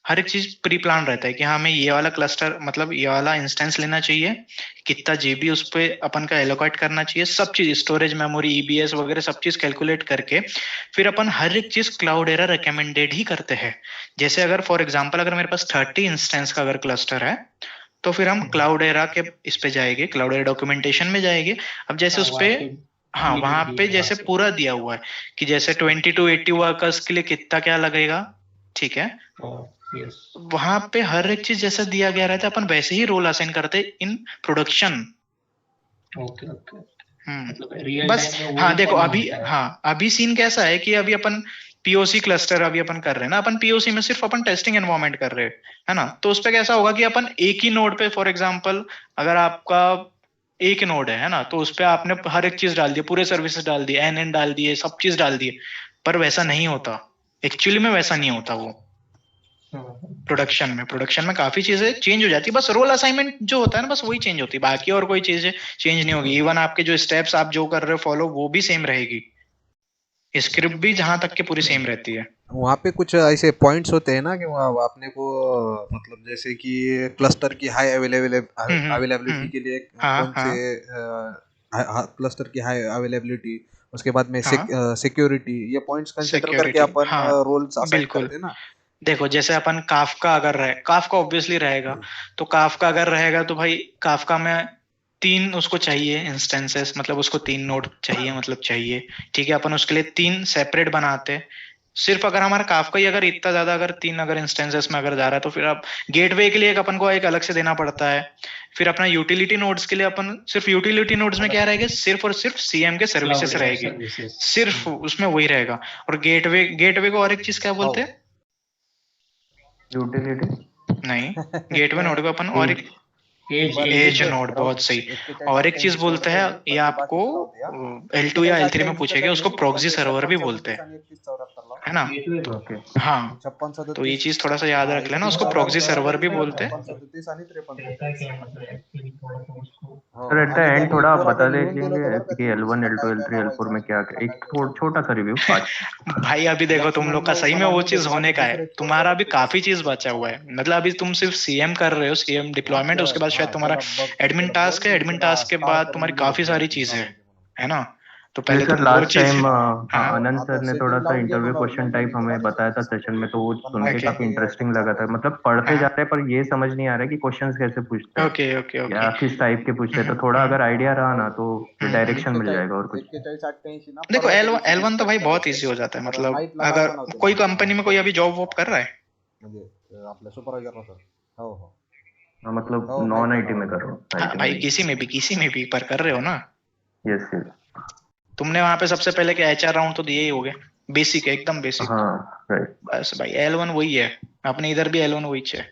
हर एक चीज प्री प्लान रहता है कि हाँ हमें ये वाला क्लस्टर, मतलब ये वाला इंस्टेंस लेना चाहिए, कितना जीबी उस पे अपन का एलोकेट करना चाहिए, सब चीज, स्टोरेज, मेमोरी, EBS वगैरह सब चीज कैलकुलेट करके फिर अपन हर एक चीज क्लाउडेरा रिकमेंडेड ही करते हैं। जैसे अगर फॉर एग्जांपल अगर मेरे पास 30 इंस्टेंस का अगर क्लस्टर है, तो फिर हम क्लाउडेरा के इस पे जाएंगे, क्लाउडेरा डॉक्यूमेंटेशन में जाएंगे। अब जैसे उस पे हाँ वहां पे जैसे पूरा दिया हुआ है कि जैसे 20 to 80 वर्कर्स के लिए कितना क्या लगेगा, ठीक है। वहां पे हर एक चीज जैसा दिया गया रहता है, अपन वैसे ही रोल असाइन करते इन प्रोडक्शन। ओके बस हाँ देखो अभी सीन कैसा है कि अभी अपन POC क्लस्टर अभी अपन कर रहे हैं ना, अपन POC में सिर्फ अपन टेस्टिंग एनवायरनमेंट कर रहे हैं, है ना। तो उस पे कैसा होगा कि अपन एक ही नोड पे, फॉर एग्जांपल अगर आपका एक नोड है ना, तो उस पे आपने हर एक चीज डाल दी, पूरे सर्विसेज डाल दिए, एन डाल दिए, सब चीज डाल दिए, पर वैसा नहीं होता एक्चुअली में, वैसा नहीं होता वो प्रोडक्शन में काफी चीजें चेंज हो जाती है, बस रोल असाइनमेंट जो होता है ना, बस वही चेंज होती है, बाकी और कोई चीज चेंज नहीं होगी। इवन आपके जो स्टेप्स आप जो कर रहे हो फॉलो, वो भी सेम रहेगी, स्क्रिप्ट भी जहां तक के पूरी सेम रहती है। वहाँ पे कुछ ऐसे पॉइंट्स होते हैं ना कि वहाँ आपने को मतलब जैसे कि क्लस्टर की हाई अवेलेबिलिटी के लिए कौन से क्लस्टर की हाई अवेलेबिलिटी, उसके बाद में सिक्योरिटी, ये पॉइंट्स कंसीडर करके अपन रोल्स असाइन करते हैं ना। देखो जैसे अपन काफका अगर रहे, काफका ऑब्वियसली रहेगा, तो काफका अगर रहेगा तो भाई काफका में 3 उसको चाहिए इंस्टेंसेस, मतलब उसको 3 नोड चाहिए, मतलब चाहिए, ठीक है। अपन उसके लिए 3 सेपरेट बनाते हैं। सिर्फ अगर हमारा काफका ही अगर इतना ज्यादा अगर 3 अगर इंस्टेंसेस में अगर जा रहा है, तो फिर आप गेटवे के लिए एक अपन को एक अलग से देना पड़ता है। फिर अपना यूटिलिटी नोड्स के लिए अपन सिर्फ यूटिलिटी नोड्स में क्या रहेगा, सिर्फ और सिर्फ सीएम के सर्विसेज रहेगी, सिर्फ उसमें वही रहेगा। और गेटवे को और एक चीज क्या बोलते हैं, यूटिलिटी नहीं, गेटवे नोड को अपन और एक एज नोड, बहुत सही। और एक चीज बोलते हैं, ये आपको L2 या L3 में पूछेगा, उसको प्रॉक्सी सर्वर भी बोलते हैं, है ना। हाँ, तो ये चीज थोड़ा सा याद रख लेना, उसको प्रॉक्सी सर्वर भी बोलते हैं। सर एट द एंड थोड़ा आप बता देंगे कि L1 L2 L3 L4 में क्या क्या, एक छोटा सा रिव्यू भाई अभी देखो तुम लोग का सही में वो चीज होने का है, तुम्हारा अभी काफी चीज बचा हुआ है, मतलब अभी तुम सिर्फ सीएम कर रहे हो, सीएम डिप्लॉयमेंट, उसके बाद शायद तुम्हारा एडमिन टास्क है, एडमिन टास्क के बाद तुम्हारी काफी सारी चीजें है ना। तो पहले सर लास्ट टाइम आनंद सर ने थोड़ा सा इंटरव्यू क्वेश्चन टाइप हमें बताया था सेशन में, तो वो सुन के काफी इंटरेस्टिंग लगा था। मतलब पढ़ते जाते हैं पर ये समझ नहीं आ रहा है कि क्वेश्चंस कैसे पूछते हैं, या किस टाइप के पूछते हैं, तो थोड़ा अगर आइडिया रहा ना तो डायरेक्शन मिल जाएगा और कुछ। देखो L1 तो भाई बहुत इजी हो जाता है, मतलब अगर कोई कंपनी में कोई अभी जॉब वॉब कर रहा है, मतलब नॉन आईटी में कर रहा हूँ भाई, किसी में भी पर कर रहे हो ना। Yes yes. तुमने वहां पे सबसे पहले क्या HR राउंड तो दिए ही होगे, बेसिक है, एकदम बेसिक। हाँ राइट। बस भाई L1 वही है, अपने इधर भी L1 वही है।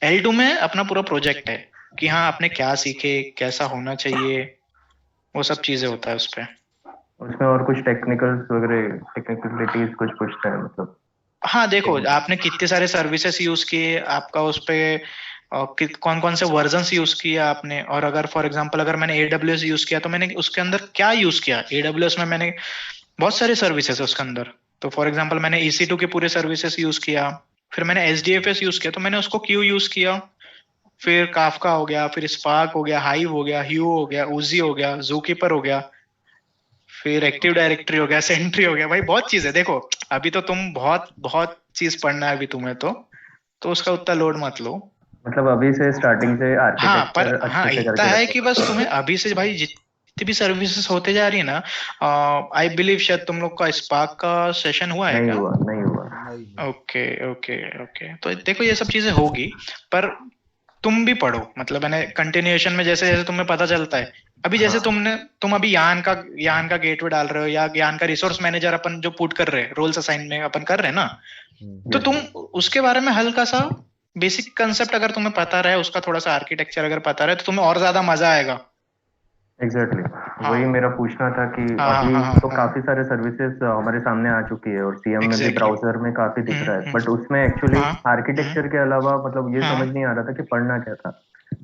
L2 में अपना पूरा प्रोजेक्ट है कि हाँ आपने क्या सीखे, कैसा होना चाहिए, वो सब चीजें होता है उसपे। उसमें और कुछ टेक्निकल्स वगैरह, टेक्निकलिटीज कुछ पूछते हैं मतलब। हाँ देखो, आपने कितने सारे सर्विसेज यूज किए, आपका उस पे कौन कौन से वर्जन्स यूज किए आपने, और अगर फॉर एग्जांपल अगर मैंने AWS यूज किया तो मैंने उसके अंदर क्या यूज किया। AWS में मैंने बहुत सारे सर्विसेज है उसके अंदर, तो फॉर एग्जांपल मैंने EC2 के पूरे सर्विसेज यूज किया, फिर मैंने SDFS यूज किया तो मैंने उसको क्यों यूज किया, फिर काफका हो गया, फिर स्पार्क हो गया, हाइव हो गया, ह्यू हो गया, उजी हो गया, ज़ूकीपर हो गया, फिर एक्टिव डायरेक्टरी हो गया, सेंट्री हो गया। भाई बहुत चीज है। देखो अभी तो तुम बहुत चीज पढ़ना है अभी तुम्हें, तो उसका उतना लोड मत लो, मतलब अभी से स्टार्टिंग से आर्किटेक्चर अच्छे से इतना है कि बस तुम्हें अभी से भाई जितनी भी सर्विसेज होते जा रही है ना, आई बिलीव शायद तुम लोग का स्पार्क का सेशन हुआ है क्या? नहीं हुआ। ओके। तो देखो ये सब चीजें होगी, पर तुम भी पढ़ो, मतलब मैंने कंटिन्यूएशन में जैसे जैसे तुम्हें पता चलता है, अभी जैसे तुम अभी यान का गेटवे डाल रहे हो, या यान का रिसोर्स मैनेजर अपन जो पुट कर रहे हैं, रोल्स असाइन में अपन कर रहे हैं ना, तो तुम उसके बारे में हल्का सा बेसिक कंसेप्ट अगर तुम्हें पता रहे, उसका थोड़ा सा आर्किटेक्चर अगर पता रहे, तो तुम्हें और ज्यादा मजा आएगा। एग्जैक्टली वही मेरा पूछना था कि अभी तो काफी सारे सर्विसेस हमारे सामने आ चुकी है, और सीएम में भी ब्राउजर में काफी दिख रहा है, बट उसमें एक्चुअली आर्किटेक्चर के अलावा मतलब ये समझ नहीं आ रहा था कि पढ़ना क्या था।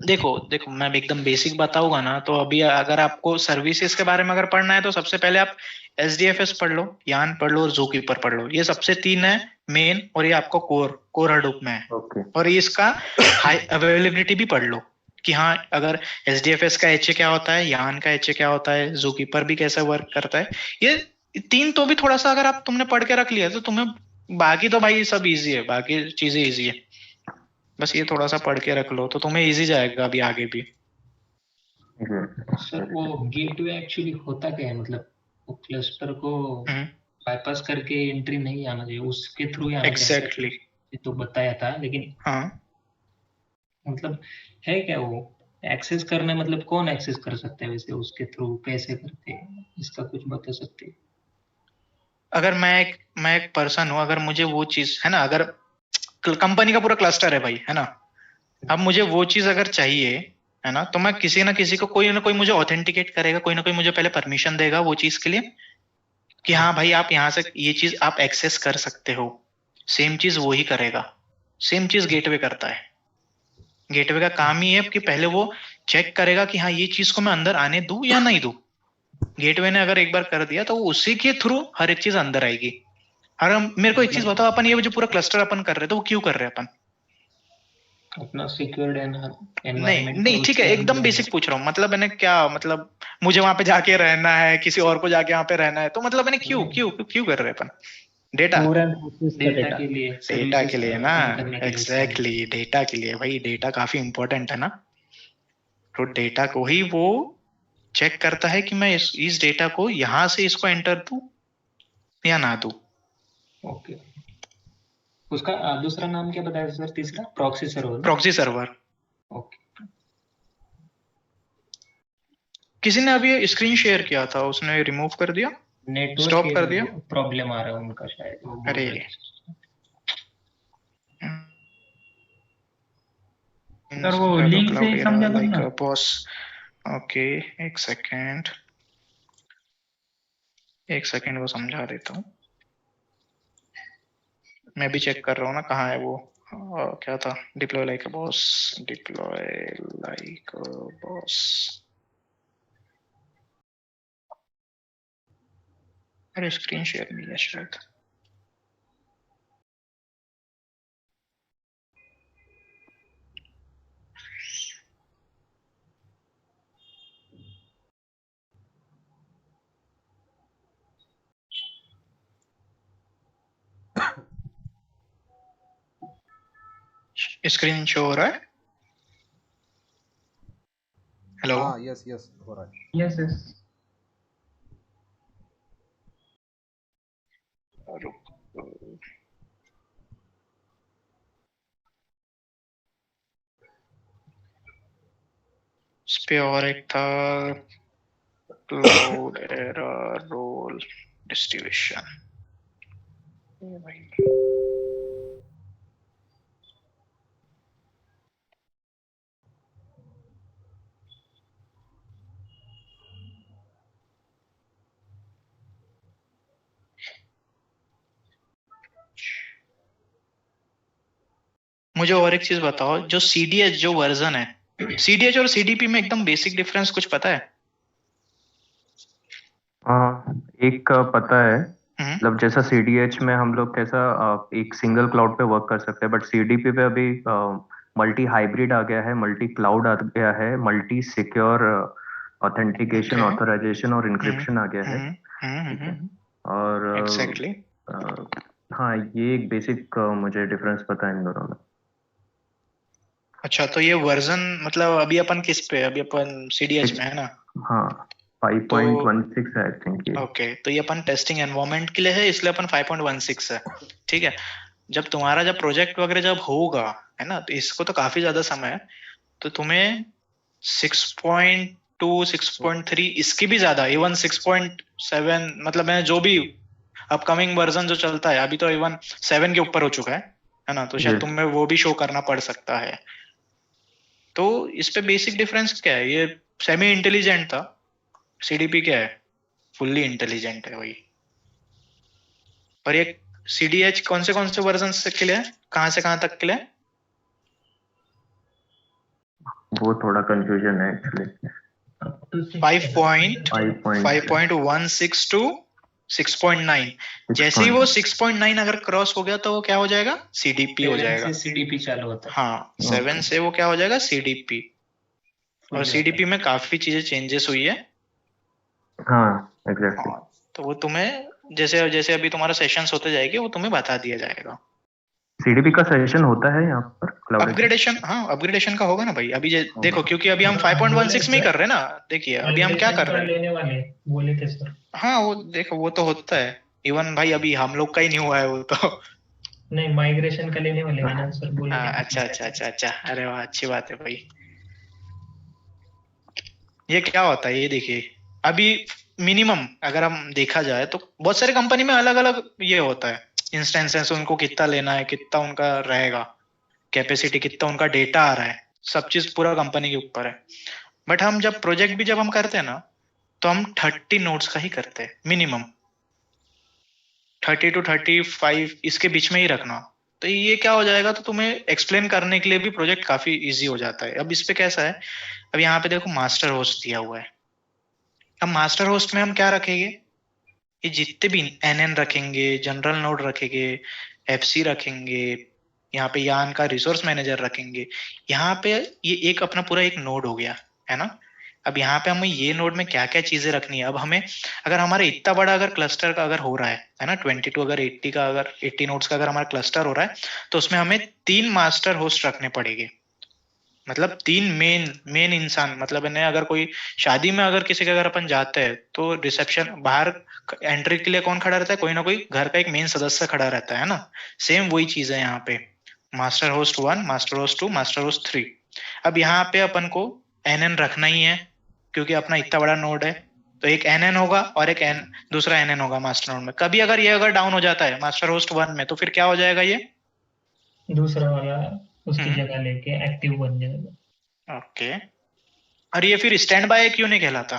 देखो मैं एकदम बेसिक बताऊंगा ना, तो अभी अगर आपको सर्विसेज के बारे में अगर पढ़ना है, तो सबसे पहले आप SDFS पढ़ लो, यान पढ़ लो, और ज़ूकीपर पढ़ लो। ये सबसे 3 है मेन, और ये आपको कोर हडूप में है। और ये इसका हाई अवेलेबिलिटी भी पढ़ लो कि हाँ अगर SDFS का HA क्या होता है, यान का HA क्या होता है, ज़ूकीपर भी कैसे वर्क करता है। ये 3 तो भी थोड़ा सा अगर आप तुमने पढ़ के रख लिया, तो तुम्हें बाकी तो भाई सब इजी है, बाकी चीजें इजी है, बस ये थोड़ा सा पढ़ के रख लो तो तुम्हें इजी जाएगा अभी आगे भी। सर वो गेटवे एक्चुअली होता क्या है, मतलब वो क्लस्टर को बाईपास करके एंट्री नहीं आना चाहिए, उसके थ्रू आना एग्जैक्टली तो बताया था, लेकिन मतलब है क्या वो एक्सेस करना, मतलब कौन एक्सेस कर सकते हैं वैसे, उसके थ्रू कैसे करते हैं, इसका कुछ बता सकते हैं? अगर मैं एक पर्सन हूँ, अगर मुझे वो चीज है ना, अगर कंपनी का पूरा क्लस्टर है भाई, है ना, अब मुझे वो चीज अगर चाहिए, है ना, तो मैं किसी ना किसी को, कोई ना कोई मुझे ऑथेंटिकेट करेगा, कोई ना कोई मुझे पहले परमिशन देगा वो चीज के लिए कि हाँ भाई आप यहाँ से ये चीज आप एक्सेस कर सकते हो। सेम चीज वो ही करेगा, सेम चीज गेटवे करता है। गेटवे का काम ही है कि पहले वो चेक करेगा कि हाँ ये चीज को मैं अंदर आने दूं या नहीं दूं। गेटवे ने अगर एक बार कर दिया तो उसी के थ्रू हर एक चीज अंदर आएगी। और मेरे को एक चीज बताओ, अपन ये जो पूरा क्लस्टर अपन कर रहे हैं तो वो क्यों कर रहे हैं अपन? अपना सिक्योर्ड नहीं एनवायरनमेंट नहीं ठीक है, एकदम बेसिक पूछ रहा हूँ, मतलब मैंने क्या, मतलब मुझे वहां पे जाके रहना है, किसी और को जाके वहां पे रहना है, तो मतलब मैंने क्यों क्यों क्यों कर रहे हैं अपन? डेटा, डेटा के लिए, डेटा के लिए ना, करने के लिए एग्जैक्टली डेटा के लिए भाई, डेटा काफी इंपॉर्टेंट है ना। तो डेटा को ही वो चेक करता है कि मैं इस डेटा को यहाँ से इसको एंटर दूं या ना दूं। ओके, उसका दूसरा नाम क्या बताया सर? तीसरा proxy server. Proxy server. Okay, किसी ने अभी स्क्रीन शेयर किया था, उसने रिमूव कर दिया, नेटवर्क स्टॉप कर दिया। प्रॉब्लम आ रहा है उनका शायद। अरे सर वो लिंक से समझा करो ना। बॉस ओके, एक सेकेंड वो समझा देता हूँ। मैं भी चेक कर रहा हूँ ना कहाँ है वो। क्या था? Deploy like a boss, deploy like a boss. अरे स्क्रीन शेयर नहीं है शायद। स्क्रीन शो हो रहा है? हेलो? हाँ, यस यस हो रहा है। Yes yes. इस पे और एक था क्लाउड एरा रोल डिस्ट्रीब्यूशन। मुझे और एक चीज बताओ, जो CDH जो वर्जन है, CDH और CDP में एकदम बेसिक डिफरेंस कुछ पता है? एक पता है, मतलब जैसा CDH में हम लोग कैसा एक सिंगल क्लाउड पे वर्क कर सकते हैं, बट CDP पे अभी मल्टी हाइब्रिड आ गया है, मल्टी क्लाउड आ गया है, मल्टी सिक्योर ऑथेंटिकेशन, ऑथराइजेशन और इंक्रिप्शन आ गया है। ठीक है, और एग्जैक्टली हाँ, ये एक बेसिक मुझे डिफरेंस पता है इन दोनों में। अच्छा, तो ये वर्जन मतलब अभी अपन किस पे, अभी अपन CDH में है ना? हाँ, 5.16 है आई थिंक। ओके, तो ये अपन टेस्टिंग एनवायरनमेंट के लिए है, इसलिए अपन 5.16 है। ठीक है, जब तुम्हारा जब प्रोजेक्ट वगैरह जब होगा, है ना, तो इसको तो काफी ज्यादा समय है, तो तुम्हें 6.2 6.3 इसकी भी ज्यादा, इवन 6.7, मतलब मैं जो भी अपकमिंग वर्जन जो चलता है अभी तो इवन 7 के ऊपर हो चुका है ना, तो शायद तुम्हें वो भी शो करना पड़ सकता है। तो इस पे बेसिक डिफरेंस क्या है? ये सेमी इंटेलिजेंट था, CDP क्या है? फुल्ली इंटेलिजेंट है वही। और ये CDH कौन से वर्जन के लिए है, कहां से कहां तक के लिए? वो थोड़ा कंफ्यूजन है एक्चुअली। 5.16 टू 6.9। जैसे ही वो 6.9 अगर क्रॉस हो गया तो वो क्या हो जाएगा? CDP हो जाएगा। CDP चालू होता है। हाँ, 7 से वो क्या हो जाएगा? CDP। और CDP में काफी चीजें चेंजेस हुई है। हाँ एग्जैक्टली। तो वो तुम्हें जैसे जैसे अभी तुम्हारा सेशंस होते जाएंगे वो तुम्हें बता दिया जाएगा। CDP का सेशन होता है यहाँ पर क्लाउड अपग्रेडेशन? हाँ, अपग्रेडेशन का होगा ना भाई। अभी देखो, क्योंकि अभी हम 5.16 में ही कर रहे हैं ना। देखिए अभी हम क्या कर रहे हैं, लेने वाले बोले थे सर। हाँ वो देखो, वो तो होता है। इवन भाई अभी हम लोग का ही नहीं हुआ है वो तो। नहीं, माइग्रेशन का लेने वाले हैं ना सर, बोले। अच्छा अच्छा अच्छा अच्छा, अरे वाह, अच्छी बात है भाई। ये क्या होता है, ये देखिए अभी मिनिमम अगर हम देखा जाए तो बहुत सारे कंपनी में अलग अलग ये होता है इंस्टेंसेस, उनको कितना लेना है, कितना उनका रहेगा कैपेसिटी, कितना उनका डेटा आ रहा है। सब चीज पूरा कंपनी के ऊपर है। बट हम जब प्रोजेक्ट भी जब हम करते हैं ना, तो हम 30 नोड्स का ही करते हैं मिनिमम, 30 to 35 इसके बीच में ही रखना। तो ये क्या हो जाएगा, तो तुम्हें एक्सप्लेन करने के लिए भी प्रोजेक्ट काफी इजी हो जाता है। अब इस पे कैसा है, अब यहाँ पे देखो मास्टर होस्ट दिया हुआ है। अब मास्टर होस्ट में हम क्या रखेंगे, ये जितने भी एनएन रखेंगे, जनरल नोड रखेंगे, एफसी रखेंगे, यहाँ पे यान का रिसोर्स मैनेजर रखेंगे। यहाँ पे ये एक अपना पूरा एक नोड हो गया है ना। अब यहाँ पे हमें ये नोड में क्या क्या चीजें रखनी है। अब हमें अगर हमारे इतना बड़ा अगर क्लस्टर का अगर हो रहा है ना, 22 अगर 80 का अगर 80 नोड्स का अगर हमारा क्लस्टर हो रहा है, तो उसमें हमें 3 मास्टर होस्ट रखने पड़ेंगे। मतलब 3 मेन इंसान, मतलब इन्हें अगर कोई शादी में अगर किसी के अगर अपन जाते हैं, तो रिसेप्शन बाहर एंट्री के लिए कौन खड़ा रहता है, कोई ना कोई घर का एक मेन सदस्य खड़ा रहता है ना। सेम वही चीज है यहाँ पे, master host 1, master host 2, master host 3। अब यहाँ पे अपन को एनएन रखना ही है, क्योंकि अपना इतना बड़ा नोड है, तो एक एनएन होगा और एक दूसरा एनएन होगा मास्टर नोड में। कभी अगर ये अगर डाउन हो जाता है मास्टर होस्ट 1 में, तो फिर क्या हो जाएगा, ये दूसरा वाला उसकी जगह लेके एक्टिव बन जाएगा। ओके। और ये फिर स्टैंड बाय क्यों नहीं कहलाता?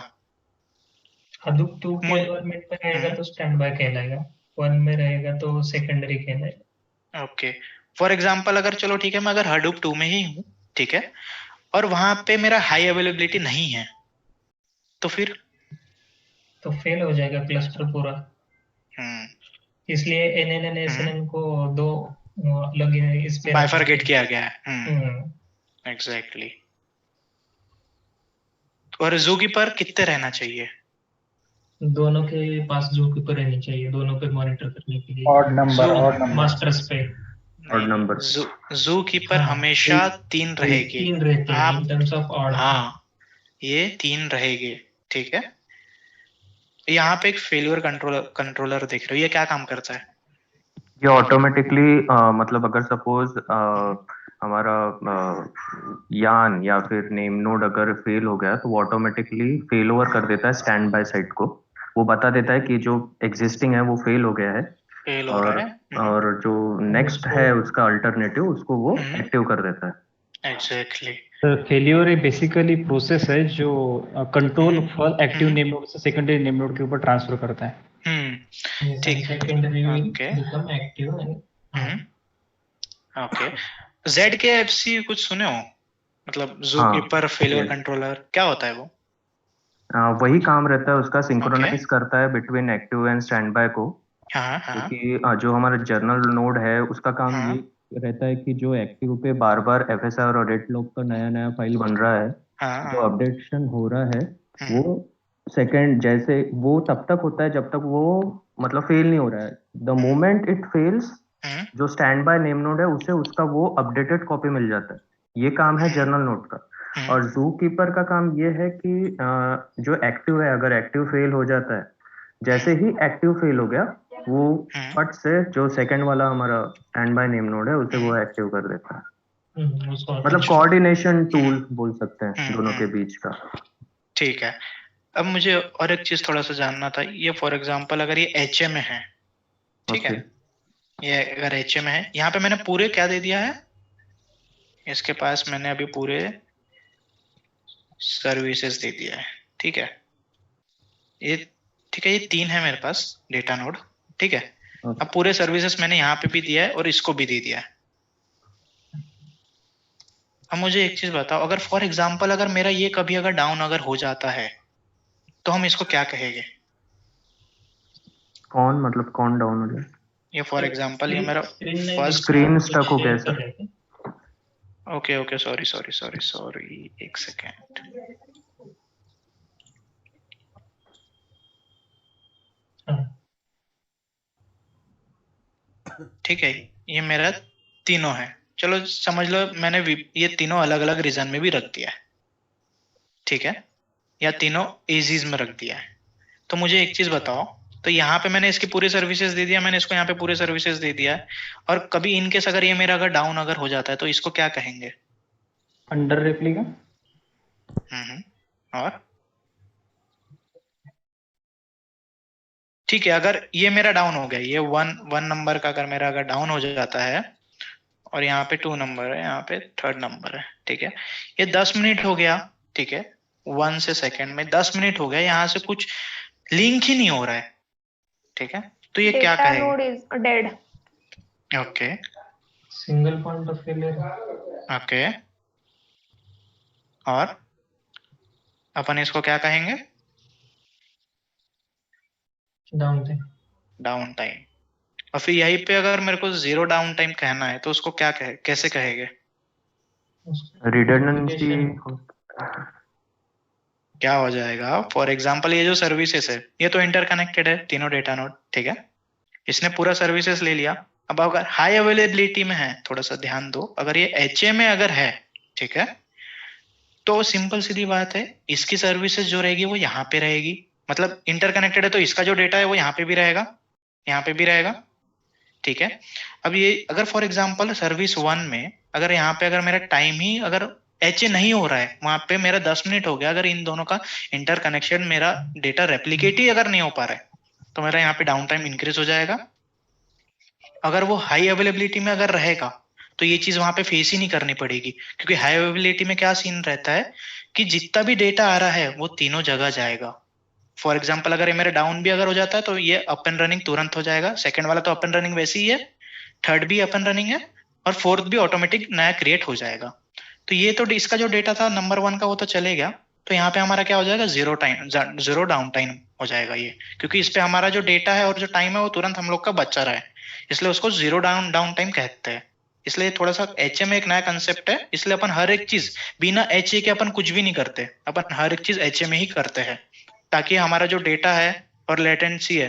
हडूप 2 के एनवायरनमेंट में रहेगा तो स्टैंड बाय कहलाएगा, 1 में रहेगा तो सेकेंडरी कहलाएगा। ओके, फॉर एग्जांपल अगर चलो ठीक है, मैं अगर हडूप 2 में ही हूँ, ठीक है, और वहां पे मेरा हाई अवेलेबिलिटी नहीं है, तो फिर तो फेल हो जाएगा क्लस्टर पूरा। इसलिए एनएन एसएनएन को दो अलग इस पे बाइफरकेट किया गया है। एग्जैक्टली। और ज़ूकीपर कितने रहना चाहिए? दोनों के पास ज़ूकीपर रहनी चाहिए, दोनों पे मॉनिटर करने के लिए। ऑड नंबर मास्टर्स पे ऑड नंबर। ज़ूकीपर हमेशा 3 रहेगी। 3 रहते हैं इन टर्म्स ऑफ ऑड। हाँ, ये 3 रहेगी, ठीक है। यहाँ पे एक फेलियर कंट्रोलर देख रहे हो, ये क्या काम करता है? ये ऑटोमेटिकली मतलब अगर सपोज हमारा यान या फिर नेम नोड अगर फेल हो गया, तो वो ऑटोमेटिकली फेल ओवर कर देता है स्टैंड बाय साइड को। वो बता देता है कि जो एग्जिस्टिंग है वो फेल हो गया है, फेल हो रहा है, और जो नेक्स्ट है उसका अल्टरनेटिव, उसको वो एक्टिव कर देता है। एग्जैक्टली। फेलियर एक बेसिकली प्रोसेस है जो control for active name node से सेकेंडरी नेम नोड के ऊपर ट्रांसफर करता है। ठीक, secondary become active. Okay. Z के एफसी कुछ सुने हो? मतलब ज़ूकीपर फेलियर कंट्रोलर क्या होता है वो? वही काम रहता है उसका, सिंक्रोनाइज करता है between active and stand by को। क्योंकि जो हमारा जर्नल नोड है उसका काम ये रहता है कि जो एक्टिव पे बार बार एफएसआर और रेड लॉग का नया नया फाइल बन रहा है, जो अपडेशन हो रहा है, वो सेकंड जैसे वो तब तक होता है जब तक वो मतलब फेल नहीं हो रहा है। द मोमेंट इट फेल्स, जो स्टैंड बाय नेम नोड है उसे उसका वो अपडेटेड कॉपी मिल जाता है। ये काम है जर्नल नोड का। और ज़ूकीपर का काम ये है कि जो एक्टिव है, अगर एक्टिव फेल हो जाता है, जैसे ही एक्टिव फेल हो गया, वो फट से जो सेकंड वाला हमारा स्टैंड बाय नेम नोड है उसे वो एक्टिव कर देता है। मतलब कोऑर्डिनेशन टूल बोल सकते हैं दोनों के बीच का। ठीक है। अब मुझे और एक चीज थोड़ा सा जानना था। ये फॉर एग्जांपल अगर ये एचए में है, ठीक है, ये अगर एचए में है, यहाँ पे मैंने पूरे क्या दे दिया है, इसके पास मैंने अभी पूरे सर्विसेज दे दिया है, ठीक है। ये ठीक है, ये 3 है मेरे पास डेटा नोड, ठीक है। अब पूरे सर्विसेज मैंने यहाँ पे भी दिया है और इसको भी दे दिया है। अब मुझे एक चीज बताओ, अगर फॉर एग्जांपल अगर मेरा ये कभी अगर डाउन अगर हो जाता है, तो हम इसको क्या कहेंगे? कौन मतलब कौन डाउन हो जाए? ये फॉर एग्जांपल ये मेरा फर्स्ट स्क्रीन स्टक हो गया सर। ओके ओके, सॉरी, एक सेकेंड। ठीक है, ये मेरा तीनों है, चलो समझ लो मैंने ये तीनों अलग अलग रीजन में भी रख दिया है, ठीक है, या तीनों एजीज में रख दिया है। तो मुझे एक चीज बताओ, तो यहाँ पे मैंने इसकी पूरी सर्विसेज दे दिया, मैंने इसको यहाँ पे पूरे सर्विसेज दे दिया है, और कभी इनकेस अगर ये मेरा अगर डाउन अगर हो जाता है, तो इसको क्या कहेंगे? Under replica. और ठीक है, अगर ये मेरा डाउन हो गया, ये वन नंबर का अगर मेरा अगर डाउन हो जाता है, और यहाँ पे 2 नंबर है, यहाँ पे 3rd नंबर है, ठीक है। ये 10 मिनट हो गया, ठीक है, 1 से सेकंड में 10 मिनट हो गया, यहाँ से कुछ लिंक ही नहीं हो रहा है, ठीक है। तो ये क्या डेटा कहेगा? Node is dead. Okay single point of failure. Okay, और अपन इसको क्या कहेंगे? Down time. Down time. और फिर यहीं पे अगर मेरे को 0 डाउन टाइम कहना है तो उसको क्या कहे, कैसे कहेंगे? रिडंडेंसी क्या हो जाएगा? फॉर एग्जाम्पल ये जो सर्विसेज है ये तो इंटरकनेक्टेड है, तीनों डेटा नोड, ठीक है। इसने पूरा सर्विसेज ले लिया। अब अगर हाई अवेलेबिलिटी में है, थोड़ा सा ध्यान दो, अगर ये HA में अगर है, ठीक है, तो सिंपल सीधी बात है, इसकी सर्विसेज जो रहेगी वो यहाँ पे रहेगी। मतलब इंटरकनेक्टेड है तो इसका जो डेटा है वो यहाँ पे भी रहेगा, यहाँ पे भी रहेगा, ठीक है। अब ये अगर फॉर एग्जाम्पल सर्विस 1 में अगर यहाँ पे अगर मेरा टाइम ही अगर HA नहीं हो रहा है, वहां पे मेरा 10 मिनट हो गया, अगर इन दोनों का इंटरकनेक्शन मेरा डेटा रेप्लिकेट ही अगर नहीं हो पा रहा है तो मेरा यहाँ पे डाउन टाइम इंक्रीज हो जाएगा। अगर वो हाई अवेलेबिलिटी में अगर रहेगा तो ये चीज वहां पे फेस ही नहीं करनी पड़ेगी, क्योंकि हाई अवेलेबिलिटी में क्या सीन रहता है कि जितना भी डेटा आ रहा है वो तीनों जगह जाएगा। फॉर एग्जाम्पल अगर ये मेरा डाउन भी अगर हो जाता है तो ये अप एंड रनिंग तुरंत हो जाएगा, सेकंड वाला तो अप एंड रनिंग वैसे ही है, थर्ड भी अप एंड रनिंग है, और फोर्थ भी ऑटोमेटिक नया क्रिएट हो जाएगा। तो ये तो इसका जो डेटा था नंबर 1 का वो तो चले गया, तो यहाँ पे हमारा क्या हो जाएगा? 0 डाउन टाइम हो जाएगा ये, क्योंकि इस पे हमारा जो डेटा है और जो टाइम है वो तुरंत हम लोग का बचा रहा है, इसलिए उसको 0 डाउन टाइम कहते हैं। इसलिए थोड़ा सा HA में एक नया कंसेप्ट है, इसलिए अपन हर एक चीज बिना HA के अपन कुछ भी नहीं करते, अपन हर एक चीज HA में ही करते हैं, ताकि हमारा जो डेटा है और लेटेंसी है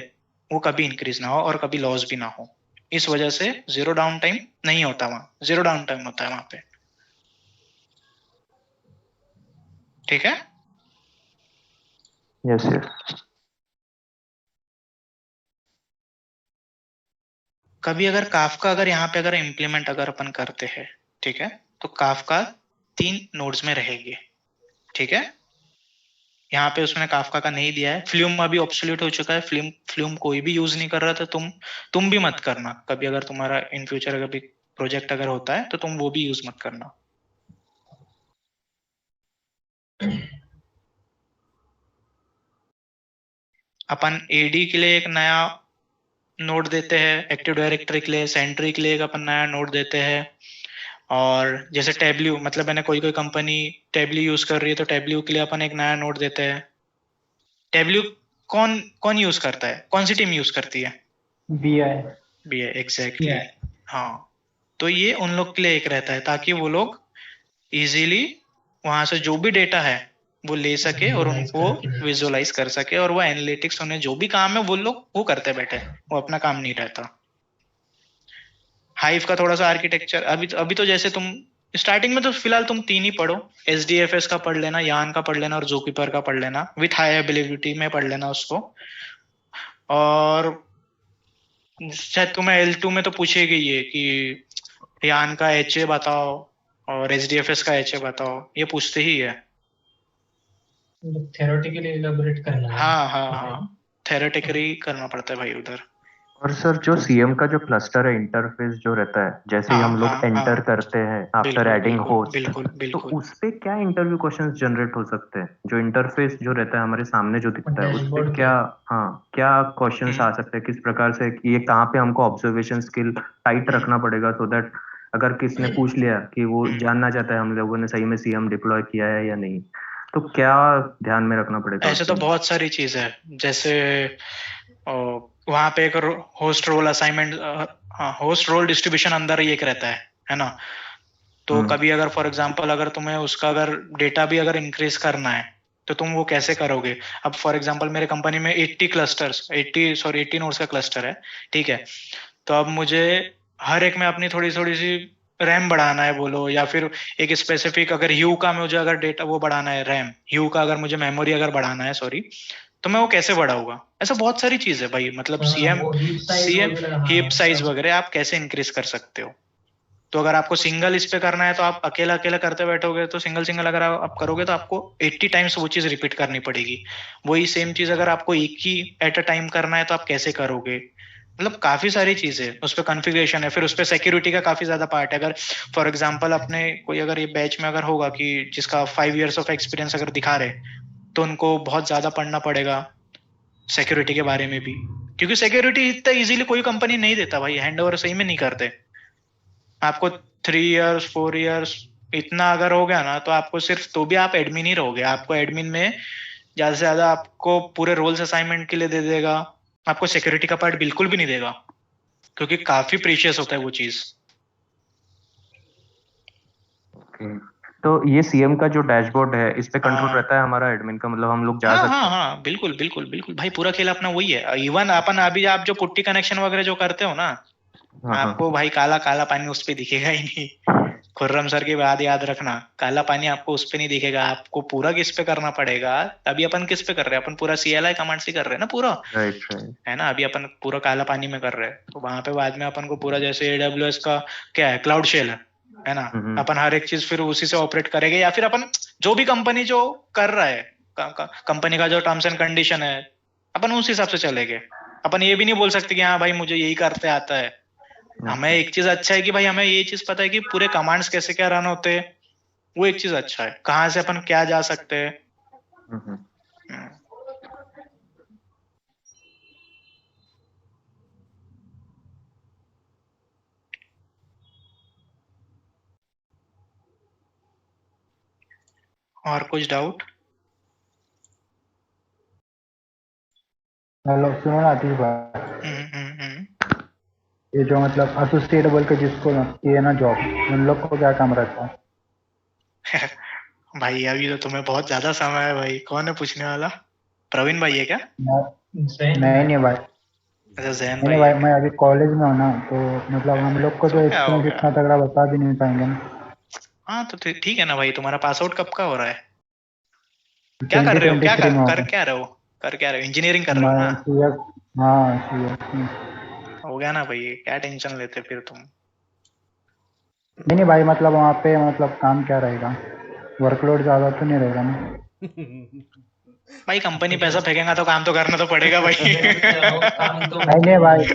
वो कभी इंक्रीज ना हो और कभी लॉस भी ना हो। इस वजह से 0 डाउन टाइम नहीं होता, वहां 0 डाउन टाइम होता है वहां पे, ठीक है। Yes yes. कभी अगर काफका अगर यहाँ पे अगर इम्प्लीमेंट अगर अपन करते हैं, ठीक है, तो काफका 3 नोड्स में रहेगी, ठीक है। यहाँ पे उसने काफका का नहीं दिया है। फ्लूम अभी ऑब्सोल्यूट हो चुका है, फ्लूम कोई भी यूज नहीं कर रहा था, तुम भी मत करना कभी, अगर तुम्हारा इन फ्यूचर कभी प्रोजेक्ट अगर होता है तो तुम वो भी यूज मत करना। अपन AD के लिए एक नया नोड देते हैं, एक्टिव डायरेक्टरी के लिए, सेंट्री के लिए एक अपन नया नोड देते हैं, और जैसे टेब्ल्यू, मतलब मैंने कोई कंपनी टेब्ल्यू यूज कर रही है तो टेब्ल्यू के लिए अपन एक नया नोड देते हैं। टेब्ल्यू कौन यूज करता है, कौन सी टीम यूज करती है? BI एग्जैक्टली, हाँ। तो ये उन लोग के लिए एक रहता है, ताकि वो लोग इजीली वहां से जो भी डेटा है वो ले सके और उनको विजुअलाइज कर सके, और वो एनालिटिक्स उन्हें जो भी काम है वो लोग वो करते बैठे, वो अपना काम नहीं रहता। हाइव का थोड़ा सा आर्किटेक्चर अभी तो जैसे तुम स्टार्टिंग में तो फिलहाल तुम 3 ही पढ़ो, SDFS का पढ़ लेना, यान का पढ़ लेना और ज़ूकीपर का पढ़ लेना, विथ हाई अवेलेबिलिटी में पढ़ लेना उसको। और शायद तुम्हें L2 में तो पूछेगी ये कि यान का HA बताओ और SDFS का HA बताओ, ये पूछते ही है। थ्योरेटिकली इलैबोरेट करना है। हाँ थ्योरेटिकली करना पड़ता है भाई उधर। और सर जो CM का जो क्लस्टर है, इंटरफेस जो रहता है, जैसे ही हम लोग एंटर करते हैं आफ्टर एडिंग होस्ट, तो उस पे क्या इंटरव्यू क्वेश्चंस जनरेट हो सकते हैं? जो इंटरफेस जो रहता है हमारे सामने जो दिखता है, उस पे क्या क्वेश्चंस आ सकते हैं? किस प्रकार से कि ये कहाँ पे हमको ऑब्जर्वेशन स्किल टाइट रखना पड़ेगा, सो दैट अगर किसने पूछ लिया कि वो जानना चाहता है हम लोगों ने सही में CM डिप्लॉय किया है या नहीं, तो क्या ध्यान में रखना पड़ेगा? ऐसे तो बहुत सारी चीज है, जैसे वहां पे एक host role assignment, host role distribution अंदर ही एक रहता है ना। तो कभी अगर फॉर एग्जांपल अगर तुम्हें उसका अगर डेटा भी अगर इंक्रीज करना है तो तुम वो कैसे करोगे? अब फॉर एग्जांपल मेरे कंपनी में 80 नोड्स का क्लस्टर है, ठीक है। तो अब मुझे हर एक में अपनी थोड़ी सी रैम बढ़ाना है बोलो, या फिर एक स्पेसिफिक अगर ह्यू का मुझे अगर डेटा वो बढ़ाना है, रैम ह्यू का अगर मुझे मेमोरी अगर बढ़ाना है, सॉरी, तो मैं वो कैसे बढ़ाऊंगा? ऐसा बहुत सारी चीज है भाई, मतलब CM हीप साइज वगैरह आप कैसे इंक्रीज कर सकते हो। तो अगर आपको सिंगल इस पे करना है तो आप अकेला करते बैठोगे, तो सिंगल अगर आप करोगे तो आपको 80 टाइम्स वो चीज रिपीट करनी पड़ेगी। वही सेम चीज अगर आपको एक ही एट अ टाइम करना है तो आप कैसे करोगे? मतलब काफी सारी चीजें उस पर कॉन्फ़िगरेशन है, फिर उस पर सिक्योरिटी का काफी ज्यादा पार्ट है। अगर फॉर एग्जांपल अपने कोई अगर ये बैच में अगर होगा कि जिसका 5 इयर्स ऑफ एक्सपीरियंस अगर दिखा रहे, तो उनको बहुत ज्यादा पढ़ना पड़ेगा सिक्योरिटी के बारे में भी, क्योंकि सिक्योरिटी इतना इजीली कोई कंपनी नहीं देता भाई, हैंड ओवर सही में नहीं करते। आपको 3 इयर्स 4 इयर्स इतना अगर हो गया ना, तो आपको सिर्फ तो भी आप एडमिन ही रहोगे। आपको एडमिन में ज्यादा से ज्यादा आपको पूरे रोल्स असाइनमेंट के लिए दे देगा, आपको सिक्योरिटी का पार्ट बिल्कुल भी नहीं देगा, क्योंकि काफी प्रीशियस होता है वो चीज। तो ये सीएम का जो डैशबोर्ड है, इस पे कंट्रोल रहता है हमारा एडमिन का, मतलब हम लोग जा सकते हैं? हाँ, बिल्कुल बिल्कुल बिल्कुल भाई, पूरा खेल अपना वही है। इवन अपन अभी आप जो पुट्टी कनेक्शन वगैरह जो करते हो ना, आपको भाई काला काला पानी उस पे दिखेगा ही नहीं। खुर्रम सर की बात याद रखना, काला पानी आपको उस पे नहीं दिखेगा, आपको पूरा किस पे करना पड़ेगा। अभी अपन किस पे कर रहे हैं, अपन पूरा CLI कमांड से कर रहे हैं ना पूरा, है ना। अभी अपन पूरा काला पानी में कर रहे हैं, तो वहां पे बाद में अपन को पूरा जैसे AWS का क्या है, क्लाउड शेल है ना, अपन हर एक चीज फिर उसी से ऑपरेट करेंगे, या फिर अपन जो भी कंपनी जो कर रहा है, कंपनी का जो टर्म्स एंड कंडीशन है, अपन उस हिसाब से चलेंगे। अपन ये भी नहीं बोल सकते कि हाँ भाई मुझे यही करते आता है। हमें एक चीज अच्छा है कि भाई हमें ये चीज पता है कि पूरे कमांड्स कैसे क्या रन होते हैं, वो एक चीज अच्छा है, कहाँ से अपन क्या जा सकते हैं। और कुछ डाउट? हेलो, सुनो ना आतिश भाई। ये जो मतलब एसोसिएट बोल के जिसको ये ना जॉब, उन लोग को क्या काम रहता है? भाई अभी तो तुम्हें बहुत ज्यादा समय है भाई। कौन है पूछने वाला? प्रवीण भाई है क्या? नहीं भाई। अच्छा जैन नहीं भाई, मैं अभी कॉलेज में हूँ ना, तो मतलब हम लोग को तो एक्सपीरियंस इतना तगड़ा बता भी नहीं पाएंगे ना। हाँ तो ठीक है ना भाई। तुम्हारा पास आउट कब का हो रहा है? क्या कर रहे हो? क्या कर क्या रहे हो? इंजीनियरिंग कर रहे हो ना? हाँ, हो गया ना भाई, क्या टेंशन लेते फिर तुम। नहीं भाई, मतलब वहाँ पे मतलब काम क्या रहेगा, वर्कलोड ज्यादा तो नहीं रहेगा ना? भाई कंपनी पैसा फेंकेगा तो काम तो करना तो पड़ेगा भाई। नहीं भाई,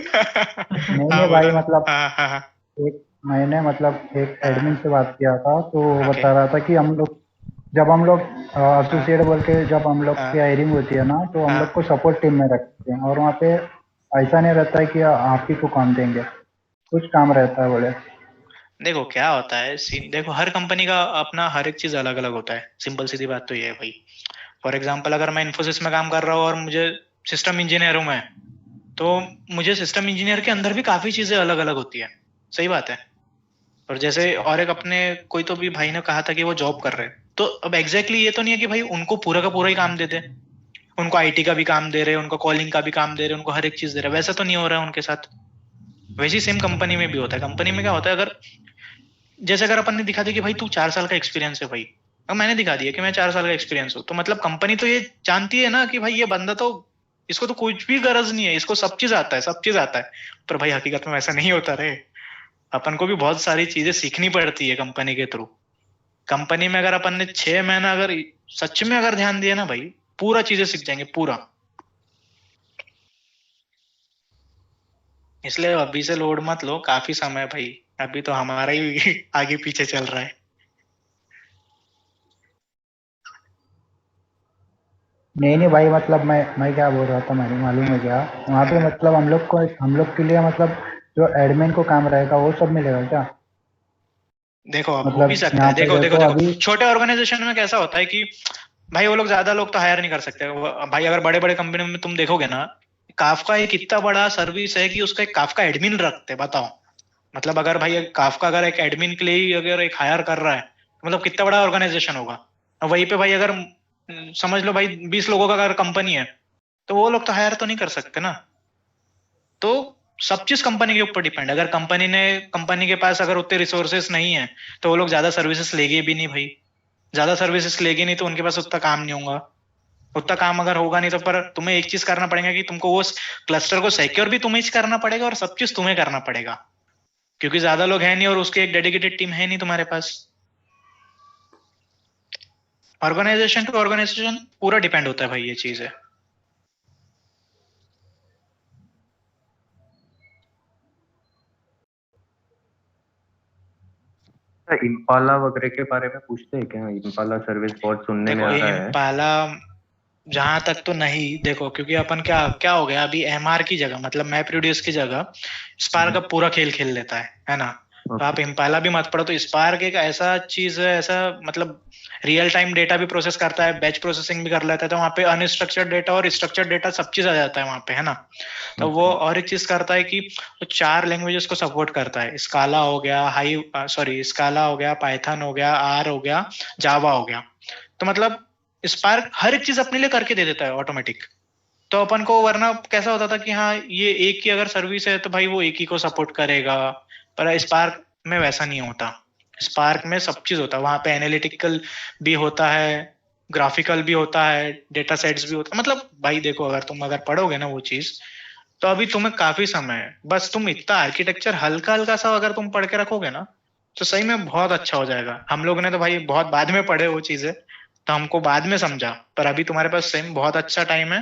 नहीं भाई, मतलब एक मैंने मतलब एक एडमिन से बात किया था, तो वो बता रहा था कि जब हम लोग एसोसिएट बोल के जब हम लोग की हायरिंग होती है ना, तो हम लोग को सपोर्ट टीम में रखते हैं, और वहाँ पे ऐसा नहीं रहता है कि आप ही को काम देंगे, कुछ काम रहता है बोले। देखो क्या होता है, देखो हर कंपनी का अपना हर एक चीज अलग अलग होता है। सिंपल सीधी बात तो ये है भाई। फॉर एग्जांपल अगर मैं इन्फोसिस में काम कर रहा हूँ और मुझे सिस्टम इंजीनियर हूँ मैं, तो मुझे सिस्टम इंजीनियर के अंदर भी काफी चीजें अलग अलग होती है। सही बात है। और जैसे और एक अपने कोई तो भी भाई ने कहा था कि वो जॉब कर रहे हैं, तो अब एग्जैक्टली ये तो नहीं है कि भाई उनको पूरा का पूरा ही काम दे दे। उनको IT का भी काम दे रहे, उनको कॉलिंग का भी काम दे रहे, उनको हर एक चीज दे रहे, वैसा तो नहीं हो रहा है उनके साथ। वैसे सेम कंपनी में भी होता है। कंपनी में क्या होता है, अगर जैसे अगर अपन ने दिखा दिया कि भाई तू 4 साल का एक्सपीरियंस है भाई, अब मैंने दिखा दिया कि मैं 4 साल का एक्सपीरियंस हूँ, तो मतलब कंपनी तो ये जानती है ना कि भाई ये बंदा तो, इसको तो कुछ भी गरज नहीं है, इसको सब चीज आता है, सब चीज आता है। पर भाई हकीकत में वैसा नहीं होता रे। अपन को भी बहुत सारी चीजें सीखनी पड़ती है कंपनी के थ्रू। कंपनी में अगर अपन ने 6 महीना अगर सच में अगर ध्यान दिया ना भाई, पूरा चीजें सीख जाएंगे पूरा। इसलिए अभी से लोड मत लो, काफी समय है भाई। अभी तो हमारा ही आगे पीछे चल रहा है। नहीं भाई, मतलब मैं क्या बोल रहा था, मैंने मालूम है क्या वहाँ पे मतलब हम लोग के लिए मतलब जो एडमिन को काम रहेगा वो सब मिलेगा क्या? देखो अब मतलब हो भी सकता है। देखो देखो अभी देखो छोटे ऑर्गेनाइजेशन में कैसा होता है कि भाई वो लोग ज्यादा लोग तो हायर नहीं कर सकते भाई। अगर बड़े बड़े कंपनी में तुम देखोगे ना, काफका एक इतना बड़ा सर्विस है कि उसका एक काफका एडमिन रखते हैं, बताओ। मतलब अगर भाई काफका अगर एक एडमिन के लिए ही अगर एक हायर कर रहा है, तो मतलब कितना बड़ा ऑर्गेनाइजेशन होगा। और वहीं पे भाई अगर समझ लो भाई 20 लोगों का अगर कंपनी है, तो वो लोग तो हायर तो नहीं कर सकते ना। तो सब चीज कंपनी के ऊपर डिपेंड है। अगर कंपनी के पास अगर उतने रिसोर्सेस नहीं है, तो वो लोग ज्यादा सर्विसेज लेंगे भी नहीं भाई। ज्यादा सर्विसेज लेंगे नहीं तो उनके पास उतना काम नहीं होगा। उतना काम अगर होगा नहीं तो पर तुम्हें एक चीज करना पड़ेगा कि तुमको वो क्लस्टर को सिक्योर भी तुम्हें करना पड़ेगा, और सब चीज तुम्हें करना पड़ेगा, क्योंकि ज्यादा लोग हैं नहीं और उसके एक डेडिकेटेड टीम है नहीं तुम्हारे पास। ऑर्गेनाइजेशन टू ऑर्गेनाइजेशन पूरा डिपेंड होता है भाई, ये चीज है। इम्पाला वगैरह के बारे में पूछते हैं क्या? इम्पाला सर्विस बहुत सुनने में आ देखो रहा है। इम्पाला जहां तक तो नहीं, देखो क्योंकि अपन क्या क्या हो गया अभी, एमआर की जगह मतलब मैप रेडियस की जगह स्पार्क का पूरा खेल खेल लेता है ना। तो आप इम्पाला भी मत पढ़ो। तो स्पार्क एक ऐसा चीज है, ऐसा मतलब रियल टाइम डेटा भी प्रोसेस करता है, बैच प्रोसेसिंग भी कर लेता है। तो वहाँ पे अनस्ट्रक्चर्ड डेटा और स्ट्रक्चर्ड डेटा सब चीज आ जाता है वहाँ पे, है ना। तो वो और एक चीज करता है कि वो 4 लैंग्वेजेस को सपोर्ट करता है। स्काला हो गया, स्काला हो गया, पाइथन हो गया, आर हो गया, जावा हो गया। तो मतलब स्पार्क हर एक चीज अपने लिए करके दे देता है ऑटोमेटिक। तो अपन को वरना कैसा होता था कि हाँ ये एक की अगर सर्विस है तो भाई वो एक ही को सपोर्ट करेगा, पर स्पार्क में वैसा नहीं होता। स्पार्क में सब चीज होता है, वहां पे एनालिटिकल भी होता है, ग्राफिकल भी होता है, डेटा सेट्स भी होता है। मतलब भाई देखो अगर तुम पढ़ोगे ना वो चीज, तो अभी तुम्हें काफी समय है। बस तुम इतना आर्किटेक्चर हल्का हल्का सा अगर तुम पढ़ के रखोगे ना, तो सही में बहुत अच्छा हो जाएगा। हम लोग ने तो भाई बहुत बाद में पढ़े वो चीजें, तो हमको बाद में समझा। पर अभी तुम्हारे पास सही में बहुत अच्छा टाइम है,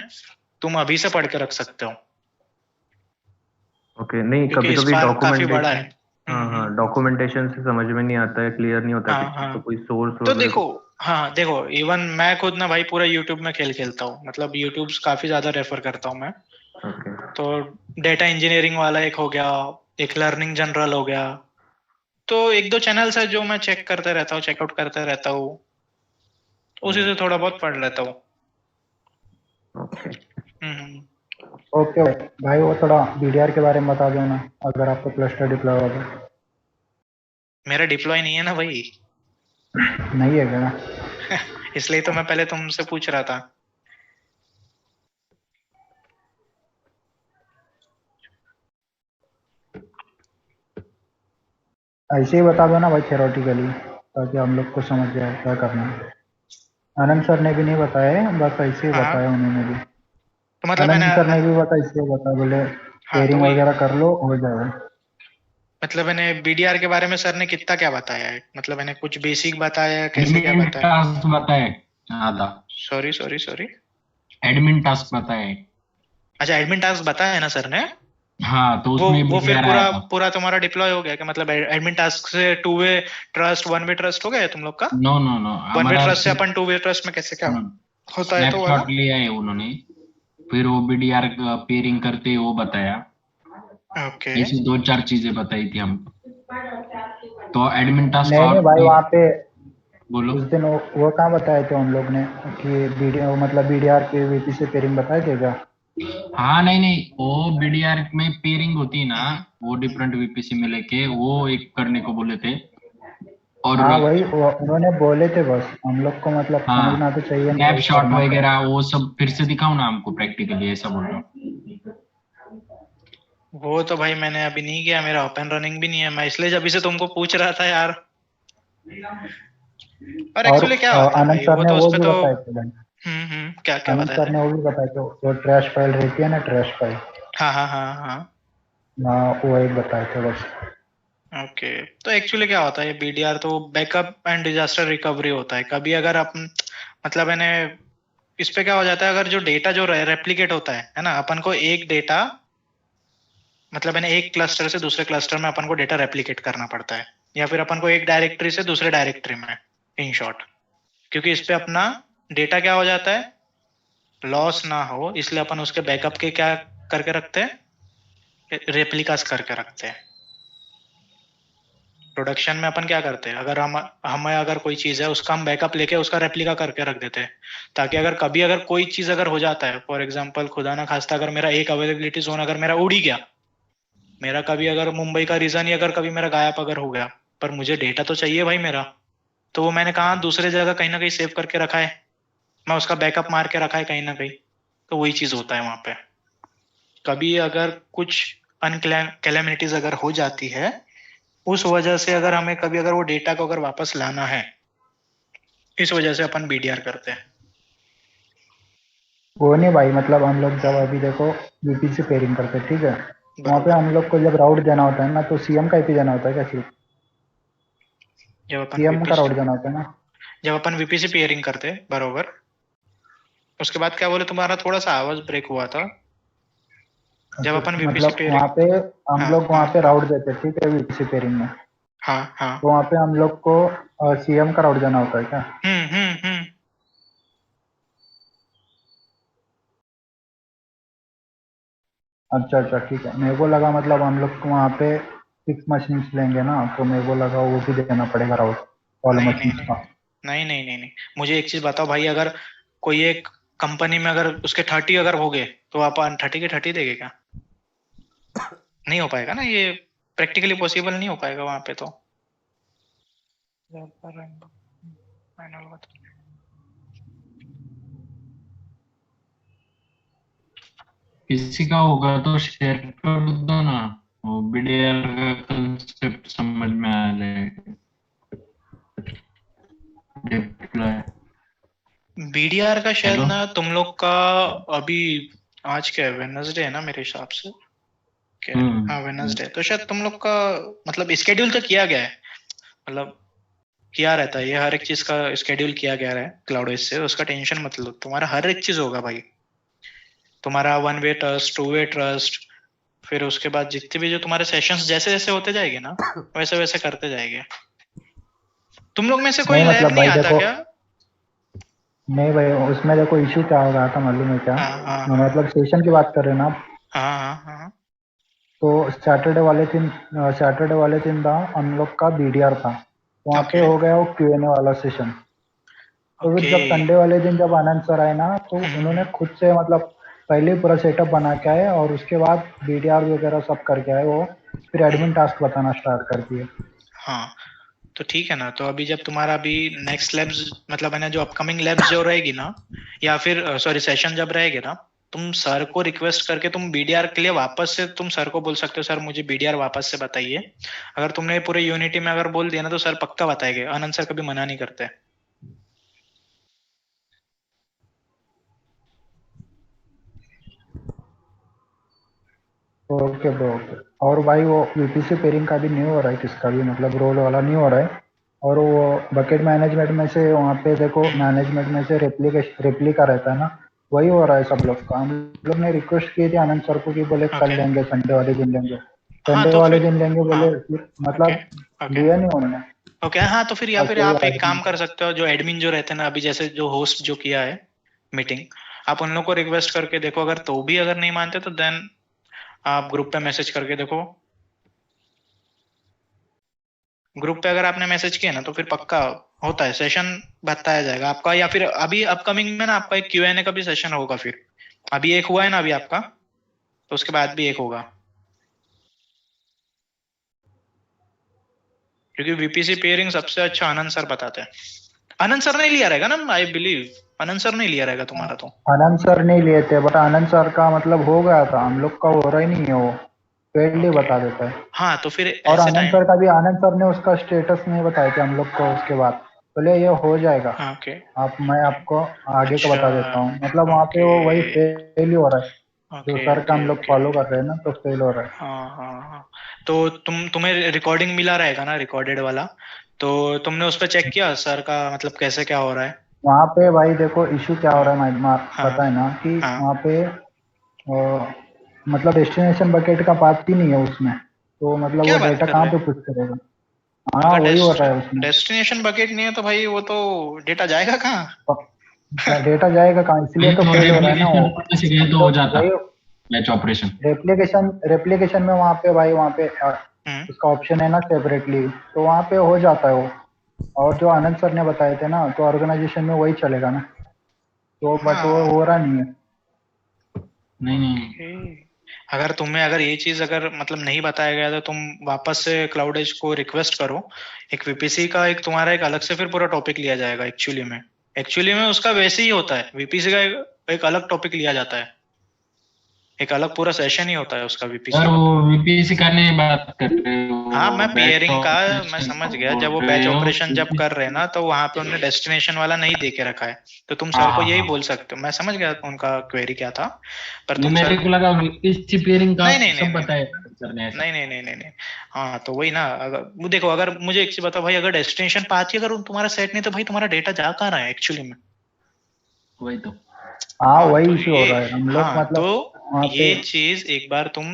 तुम अभी से पढ़ के रख सकते हो। ओके नहीं, कभी कभी काफी बड़ा है। हाँ डॉक्यूमेंटेशन से समझ में नहीं आता है, क्लियर नहीं होता है तो कोई सोर्स तो देखो इवन मैं खुद ना भाई पूरा यूट्यूब में खेलता हूँ, मतलब यूट्यूब काफी ज्यादा रेफर करता हूँ मैं। तो डेटा इंजीनियरिंग वाला एक हो गया, एक लर्निंग जनरल हो गया। तो 1-2 चैनल्स है जो मैं चेक करते रहता हूँ, चेकआउट करते रहता हूँ, उसी से थोड़ा बहुत पढ़ लेता हूँ। ओके भाई, वो थोड़ा बीडीआर के बारे में बता दो ना, अगर आपको क्लस्टर डिप्लॉय होगा। मेरा डिप्लॉय नहीं है ना भाई। नहीं है क्या? इसलिए तो मैं पहले तुमसे पूछ रहा था। ऐसे ही बता दो ना भाई थ्योरेटिकली, ताकि हम लोग को समझ जाए क्या करना है। आनंद सर ने भी नहीं बताया, बस ऐसे ही बताया उन्होंने भी। तो मतलब आनंद सर ने भी ऐसे बताया, बोले पेयरिंग वगैरह कर लो हो जाएगा। मतलब मैंने बीडीआर के बारे में सर ने कितना क्या बताया है? मतलब मैंने कुछ बेसिक बताया, कैसे क्या बताया? टास्क बताया आधा। सॉरी एडमिन टास्क बताया। अच्छा एडमिन टास्क बताया है ना सर ने? हाँ तो उसमें वो फिर पूरा तुम्हारा डिप्लॉय हो गया कि मतलब एडमिन टास्क से 2 वे ट्रस्ट 1 वे ट्रस्ट हो गया तुम लोग का? नो 1 वे ट्रस्ट से अपन 2 वे ट्रस्ट में कैसे क्या होता है? तो स्नैपशॉट लिया है उन्होंने, फिर वो बीडीआर पेयरिंग करते वो बताया। ओके ऐसी 2-4 चीजें बताई थी हम। तो एडमिन टास्क नहीं भाई वहाँ पे बोलो उस दिन वो कहाँ बताए थे हम लोग ने कि मतलब बीडीआर के वीपी से पेयरिंग बताए थे क्या? हाँ नहीं वो बीडीआर में पेयरिंग होती है ना, वो डिफरेंट वीपीसी में लेके वो एक करने को बोले थे। और हाँ वही उन्होंने बोले थे, बस हम लोग को मतलब समझना तो चाहिए। स्नैपशॉट वगैरह वो सब फिर से दिखाओ ना हमको प्रैक्टिकली, ऐसा बोल रहा हूँ। वो तो भाई मैंने अभी नहीं किया, मेरा ओपन रनिंग भी नहीं है, मैं इसलिए अभी से तुमको पूछ रहा था यार। और एक्चुअली क्या होता है भाई, वो तो उस पे तो क्या आनंद सर ने वो भी बताया था, वो ट्रैश फाइल रहती है ना, ट्रैश फाइल। हाँ वो एक बताए थे बस। ओके तो एक्चुअली क्या होता है, बीडीआर तो बैकअप एंड डिजास्टर रिकवरी होता है। कभी अगर अपन मतलब इस पे क्या हो जाता है, अगर जो डेटा जो रेप्लिकेट होता है ना, अपन को एक डेटा मतलब एक क्लस्टर से दूसरे क्लस्टर में अपन को डेटा रेप्लिकेट करना पड़ता है, या फिर अपन को एक डायरेक्टरी से दूसरे डायरेक्टरी में, इन शॉर्ट। क्योंकि इस पे अपना डेटा क्या हो जाता है, लॉस ना हो, इसलिए अपन उसके बैकअप के क्या करके रखते हैं, रेप्लिकास करके रखते हैं। प्रोडक्शन में अपन क्या करते हैं, अगर हमें अगर कोई चीज है उसका हम बैकअप लेके उसका रेप्लिका करके रख देते हैं, ताकि अगर कोई चीज अगर हो जाता है, फॉर एग्जांपल खुदा ना खास्ता अगर मेरा एक अवेलेबिलिटी जोन अगर मेरा उड़ ही गया, मेरा कभी अगर मुंबई का रीजन ही अगर कभी मेरा गायब अगर हो गया, पर मुझे डेटा तो चाहिए भाई मेरा, तो वो मैंने कहा दूसरे जगह कहीं ना कहीं सेव करके रखा है, मैं उसका बैकअप मार के रखा है कहीं ना कहीं। तो वही चीज होता है वहां पे। कभी अगर कुछ कैलेमिटीज अगर हो जाती है, उस वजह से अगर हमें कभी अगर वो डेटा को अगर वापस लाना है, इस वजह से अपन बीडीआर करते हैं। वो नहीं भाई, मतलब हम लोग जब अभी देखो यूपी से पेयरिंग करते हैं, ठीक है, वहाँ पे हम लोग को जब राउट देना होता है ना, तो सीएम का आईपी देना होता है क्या? सिर्फ सीएम का राउट देना होता है ना जब अपन वीपीसी पेयरिंग करते हैं, बरोबर। उसके बाद क्या बोले, तुम्हारा थोड़ा सा आवाज ब्रेक हुआ था। जब अपन वीपीसी मतलब वहाँ पे हम लोग वहाँ पे राउट देते हैं, ठीक है, वीपीसी पेयरिंग में। हाँ तो वहाँ पे हम लोग को सीएम का राउट जाना होता है क्या? अच्छा ठीक है, मेरे को लगा मतलब हम लोग को वहाँ पे 6 मशीन्स लेंगे ना, तो मेरे को लगा वो भी देना पड़ेगा राउट ऑल नहीं नहीं मशीन्स नहीं का। नहीं नहीं नहीं नहीं मुझे एक चीज बताओ भाई, अगर कोई एक कंपनी में अगर उसके 30 अगर हो गए तो आप 30 के 30 देंगे क्या? नहीं हो पाएगा ना, ये प्रैक्टिकली पॉसिबल नहीं हो पाएगा वहां पे तो। किसी का होगा तो शेयर कर दो ना, वो बीडीआर का कंसेप्ट समझ में आ जाएगा। डिप्लॉय बीडीआर का शायद हेलो ना तुम लोग का अभी, आज क्या है, वेडनेसडे है ना मेरे हिसाब से, क्या है? हाँ वेडनेसडे, तो शायद तुम लोग का मतलब स्केड्यूल तो किया गया है, मतलब किया रहता है ये, हर एक चीज का स्केड्यूल किया गया है क्लाउडवेज से, उसका टेंशन मत लो, तुम्हारा हर एक चीज होगा भाई, तुम्हारा 1 वे ट्रस्ट, 2 वे ट्रस्ट, फिर उसके बाद जितने भी जो तुम्हारे सेशंस जैसे जैसे होते जाएंगे ना वैसे वैसे करते जाएंगे। तुम लोग में से कोई नहीं लैब मतलब नहीं भाई आता देखो, क्या? नहीं भाई उसमें देखो इशू क्या हो रहा था मालूम है क्या? मतलब सेशन की बात कर रहे हैं ना आप? हाँ तो सैटरडे वाले दिन था हम लोग का बीडीआर था, वहाँ पे हो गया वो क्यूएनए वाला सेशन। तो फिर जब संडे वाले दिन जब आनंद सर आए ना, तो उन्होंने खुद से मतलब पहले पूरा सेटअप बना के आए और उसके बाद बीडीआर वगैरह सब करके आए वो, फिर एडमिन टास्क बताना स्टार्ट कर दिए। हाँ तो ठीक है ना, तो अभी जब तुम्हारा अभी नेक्स्ट लैब्स मतलब है ना, जो अपकमिंग लैब्स जो रहेगी ना, या फिर सॉरी सेशन जब रहेगी ना, तुम सर को रिक्वेस्ट करके तुम बीडीआर के लिए वापस से तुम सर को बोल सकते हो, सर मुझे बीडीआर वापस से बताइए। अगर तुमने पूरे यूनिटी में अगर बोल दिया ना तो सर पक्का बताएंगे, आनंद सर कभी मना नहीं करते। Okay bro, okay. और भाई वो यूपीसी पेयरिंग का भी नहीं हो रहा है, किसका भी मतलब रोल वाला नहीं हो रहा है। और वो बकेट मैनेजमेंट में से वहाँ पे देखो मैनेजमेंट में से रेप्लिका रहता है ना, वही हो रहा है सब लोग का। हम लोग ने रिक्वेस्ट की थी आनंद सर को कि बोले कल लेंगे, संडे वाले दिन लेंगे, हाँ संडे तो वाले फिर दिन लेंगे बोले, मतलब लिया नहीं उन्होंने। ओके हाँ तो फिर, या फिर वही आप हो रहा एक काम कर सकते हो, जो एडमिन जो रहते हैं ना, अभी जैसे जो होस्ट जो किया है मीटिंग, आप उन लोग को रिक्वेस्ट करके देखो, अगर तो भी अगर नहीं मानते तो देन आप ग्रुप पे मैसेज करके देखो। ग्रुप पे अगर आपने मैसेज किया ना तो फिर पक्का होता है, सेशन बताया जाएगा आपका, या फिर अभी अपकमिंग में ना आपका एक क्यूएनए का भी सेशन होगा। फिर अभी एक हुआ है ना अभी आपका, तो उसके बाद भी एक होगा, क्योंकि वीपीसी पेयरिंग सबसे अच्छा आनंद सर बताते हैं। आनंद सर नहीं लिया रहेगा ना, आई बिलीव आनंद सर नहीं लिया रहेगा तुम्हारा तो। आनंद सर नहीं लिए थे, बट आनंद सर का मतलब हो गया था, हम लोग का हो रहा ही नहीं है, वो फेल्ड ही बता देता है। हाँ तो फिर और ऐसे आनंद टाइम, सर का भी, आनंद सर ने उसका स्टेटस नहीं बताया था हम लोग को, उसके बाद बोले ये हो जाएगा, मैं आपको आगे का बता देता हूँ। मतलब वहाँ पे वो वही फेल ही हो रहा है, जो सर का हम लोग फॉलो कर रहे हैं ना, तो फेल हो रहा है। हाँ तो तुम्हें रिकॉर्डिंग मिला रहेगा ना, रिकॉर्डेड वाला, तो तुमने उस पर चेक किया सर का मतलब कैसे क्या हो रहा है? वहाँ पे भाई देखो इशू क्या हो रहा है, पता है ना कि वहाँ पे मतलब डेस्टिनेशन बकेट का पाथ ही नहीं है उसमें, तो मतलब वो डेटा कहाँ पे पुश करेगा? हाँ वही हो रहा है उसमें। डेस्टिनेशन बकेट नहीं है तो भाई वो तो डेटा जाएगा कहाँ? डेटा जाएगा कहाँ, इसलिए तो फेल हो रहा है ना वो। तो हो जाता बैच ऑपरेशन रेप्लिकेशन में वहाँ पे भाई, वहाँ पे उसका ऑप्शन है ना सेपरेटली, तो वहाँ पे हो जाता है वो। और जो आनंद सर ने बताए थे ना, तो ऑर्गेनाइजेशन में वही चलेगा ना, तो बट वो हो रहा नहीं है। नहीं अगर तुम्हें अगर ये चीज अगर मतलब नहीं बताया गया तो तुम वापस से क्लाउडेज को रिक्वेस्ट करो, एक वीपीसी का एक तुम्हारा एक अलग से फिर पूरा टॉपिक लिया जाएगा। एक्चुअली में उसका वैसे ही होता है, वीपीसी का एक अलग टॉपिक लिया जाता है, एक अलग पूरा सेशन ही होता है उसका वीपीसी का। वो वीपीसी का नहीं बात कर रहे हो? हाँ मैं पेयरिंग का मैं समझ गया, जब वो बैच ऑपरेशन जब कर रहे हैं ना, तो वहां पे उन्होंने डेस्टिनेशन वाला नहीं दे के रखा है, तो तुम सर को यही बोल सकते हो। मैं समझ गया उनका क्वेरी क्या था, पर तुम मेरे को लगा वीपीसी पेयरिंग का सब बताया। नहीं हाँ तो वही ना, अगर देखो, अगर मुझे एक चीज बताओ भाई, अगर डेस्टिनेशन पाथ ही अगर तुम्हारा सेट नहीं तो भाई तुम्हारा डेटा जा कहाँ रहा है एक्चुअली में? वही तो हाँ वही इशू हो रहा है हम लोग हाँ, मतलब तो ये चीज एक बार तुम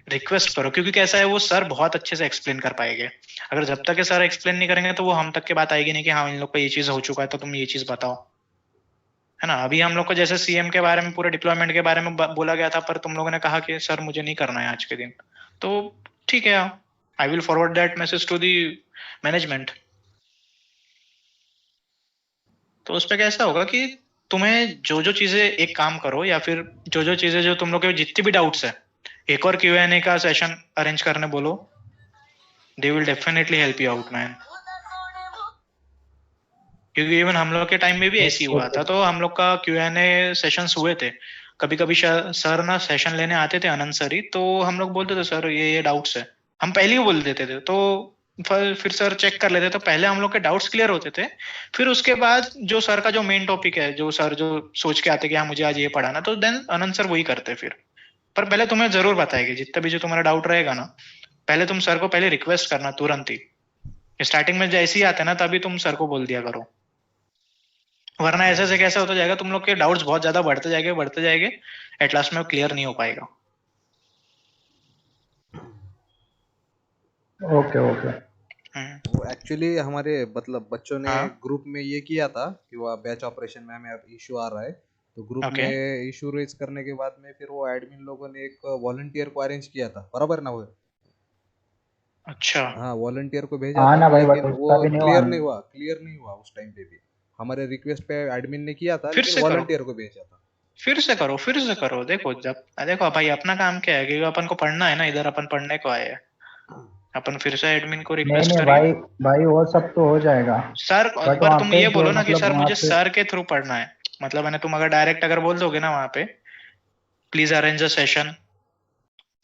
रिक्वेस्ट करो, क्योंकि कैसा है वो सर बहुत अच्छे से एक्सप्लेन कर पाएंगे। अगर जब तक सर एक्सप्लेन नहीं करेंगे तो वो हम तक की बात आएगी नहीं कि हाँ इन लोग को ये चीज हो चुका है तो तुम ये चीज बताओ, है ना। अभी हम लोग को जैसे सीएम के बारे में, पूरे डिप्लॉयमेंट के बारे में बोला गया था, पर तुम लोगों ने कहा कि सर मुझे नहीं करना है आज के दिन, तो ठीक है, I will forward that message to the management. तो उस पर कैसा होगा कि तुम्हें जो जो चीजें, एक काम करो, या फिर जो जो चीजें जो तुम लोग के जितनी भी डाउट्स है, एक और Q&A का सेशन अरेंज करने बोलो, they will definitely help you out man. क्योंकि इवन हम लोग के टाइम में भी ऐसे ही हुआ था, तो हम लोग का Q&A सेशंस हुए थे। कभी कभी सर ना सेशन लेने आते थे, आनंद सर ही, तो हम लोग बोलते थे सर ये डाउट्स है, हम पहले ही बोल देते थे, तो फिर सर चेक कर लेते। तो पहले हम लोग के डाउट्स क्लियर होते थे, फिर उसके बाद जो सर का जो मेन टॉपिक है, जो सर जो सोच के आते कि हाँ मुझे आज ये पढ़ाना, तो देन आनंद सर वही करते फिर। पर पहले तुम्हें जरूर बताएगी, जितना भी जो तुम्हारा डाउट रहेगा ना, पहले तुम सर को पहले रिक्वेस्ट करना तुरंत ही। स्टार्टिंग में जैसे ही आते ना तभी तुम सर को बोल दिया करो, वरना ऐसे से कैसे होता जाएगा, तुम लोग के डाउट्स बहुत ज्यादा बढ़ते जाएंगे, एट लास्ट में क्लियर नहीं हो पाएगा। Okay okay. वो एक्चुअली हमारे मतलब बच्चों ने ग्रुप में ये किया था कि वो बैच ऑपरेशन में हमें इशू आ रहा है, तो ग्रुप में इशू रेज करने के बाद में फिर वो एडमिन लोगों ने एक वॉलंटियर को अरेंज किया था, बराबर ना वो? अच्छा, हाँ वॉलंटियर को भेजा था, लेकिन वो क्लियर नहीं हुआ उस टाइम पे भी। हमारे रिक्वेस्ट पे एडमिन ने किया था, लेकिन वॉलंटियर को भेजा था। फिर से करो। देखो भाई, अपना काम क्या है कि अपन को पढ़ना है ना, इधर अपन पढ़ने को आए हैं, अपन फिर से एडमिन को रिक्वेस्ट करेंगे। भाई वो सब तो हो जाएगा सर, पर तुम ये बोलो ना कि सर मुझे सर के थ्रू पढ़ना है, मतलब है, तुम अगर डायरेक्ट अगर बोल दोगे ना वहां पे, please arrange a session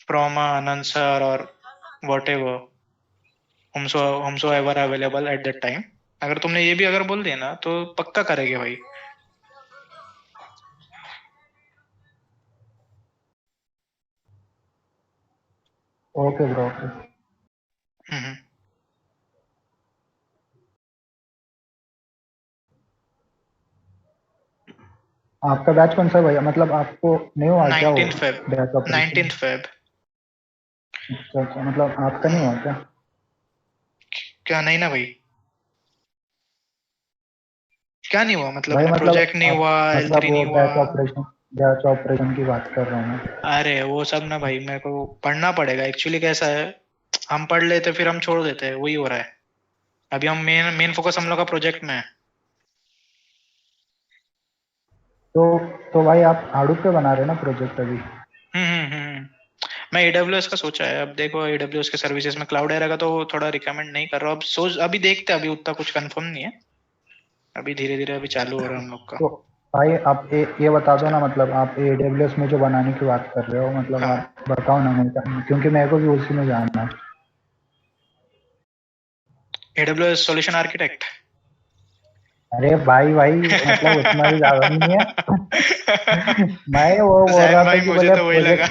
from Anand sir और whatever whomsoever available at that time, अगर तुमने ये भी अगर बोल दिया ना तो पक्का करेंगे भाई। Okay bro, okay. आपका बैच कौन सा भैया, मतलब आपको नहीं हुआ क्या? 19th Feb। अच्छा, मतलब आपका नहीं हुआ क्या? नहीं ना भाई, क्या नहीं हुआ मतलब प्रोजेक्ट नहीं हुआ, L3 नहीं हुआ। बैच ऑपरेशन की बात कर रहा हूँ मैं। अरे वो सब ना भाई, मेरे को पढ़ना पड़ेगा। एक्चुअली कैसा है, हम पढ़ लेते फिर हम छोड़ देते, वही हो रहा है। अभी हम मेन फोकस हम लोग का प्रोजेक्ट में है। तो भाई आप हाडूप पे बना रहे हैं ना प्रोजेक्ट अभी? मैं AWS का सोचा है। अब देखो AWS के सर्विसेज में क्लाउड एरा का तो थोड़ा रिकमेंड नहीं कर रहा हूँ। अभी देखते हैं, अभी उतना कुछ कंफर्म नहीं है, अभी धीरे धीरे अभी चालू हो रहा है हम लोग का। तो भाई आप ये बता दो ना, मतलब आप AWS में जो बनाने की बात कर रहे हो, मतलब आप बताओ ना मुझे, क्योंकि मेरे को भी उसी में जानना है। AWS solution architect. अरे भाई मतलब उतना भी ज्यादा नहीं है। मैं वो बोल रहा था कि मुझे तो वही लगा।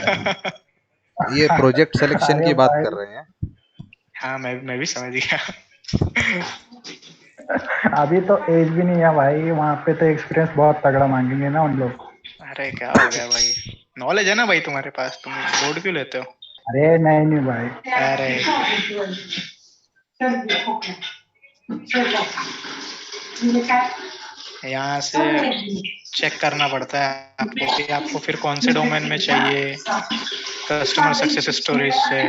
ये प्रोजेक्ट सिलेक्शन की बात कर रहे हैं। हाँ मैं भी समझ गया। अभी तो एज भी नहीं है भाई, वहाँ पे तो एक्सपीरियंस बहुत तगड़ा मांगेंगे ना उन लोग। अरे क्या हो गया भाई, नॉलेज है ना भाई तुम्हारे पास, तुम लोड क्यों लेते हो? अरे नहीं भाई। अरे यहाँ से चेक करना पड़ता है आपको कि आपको फिर कौन से डोमेन में चाहिए। कस्टमर सक्सेस स्टोरीज से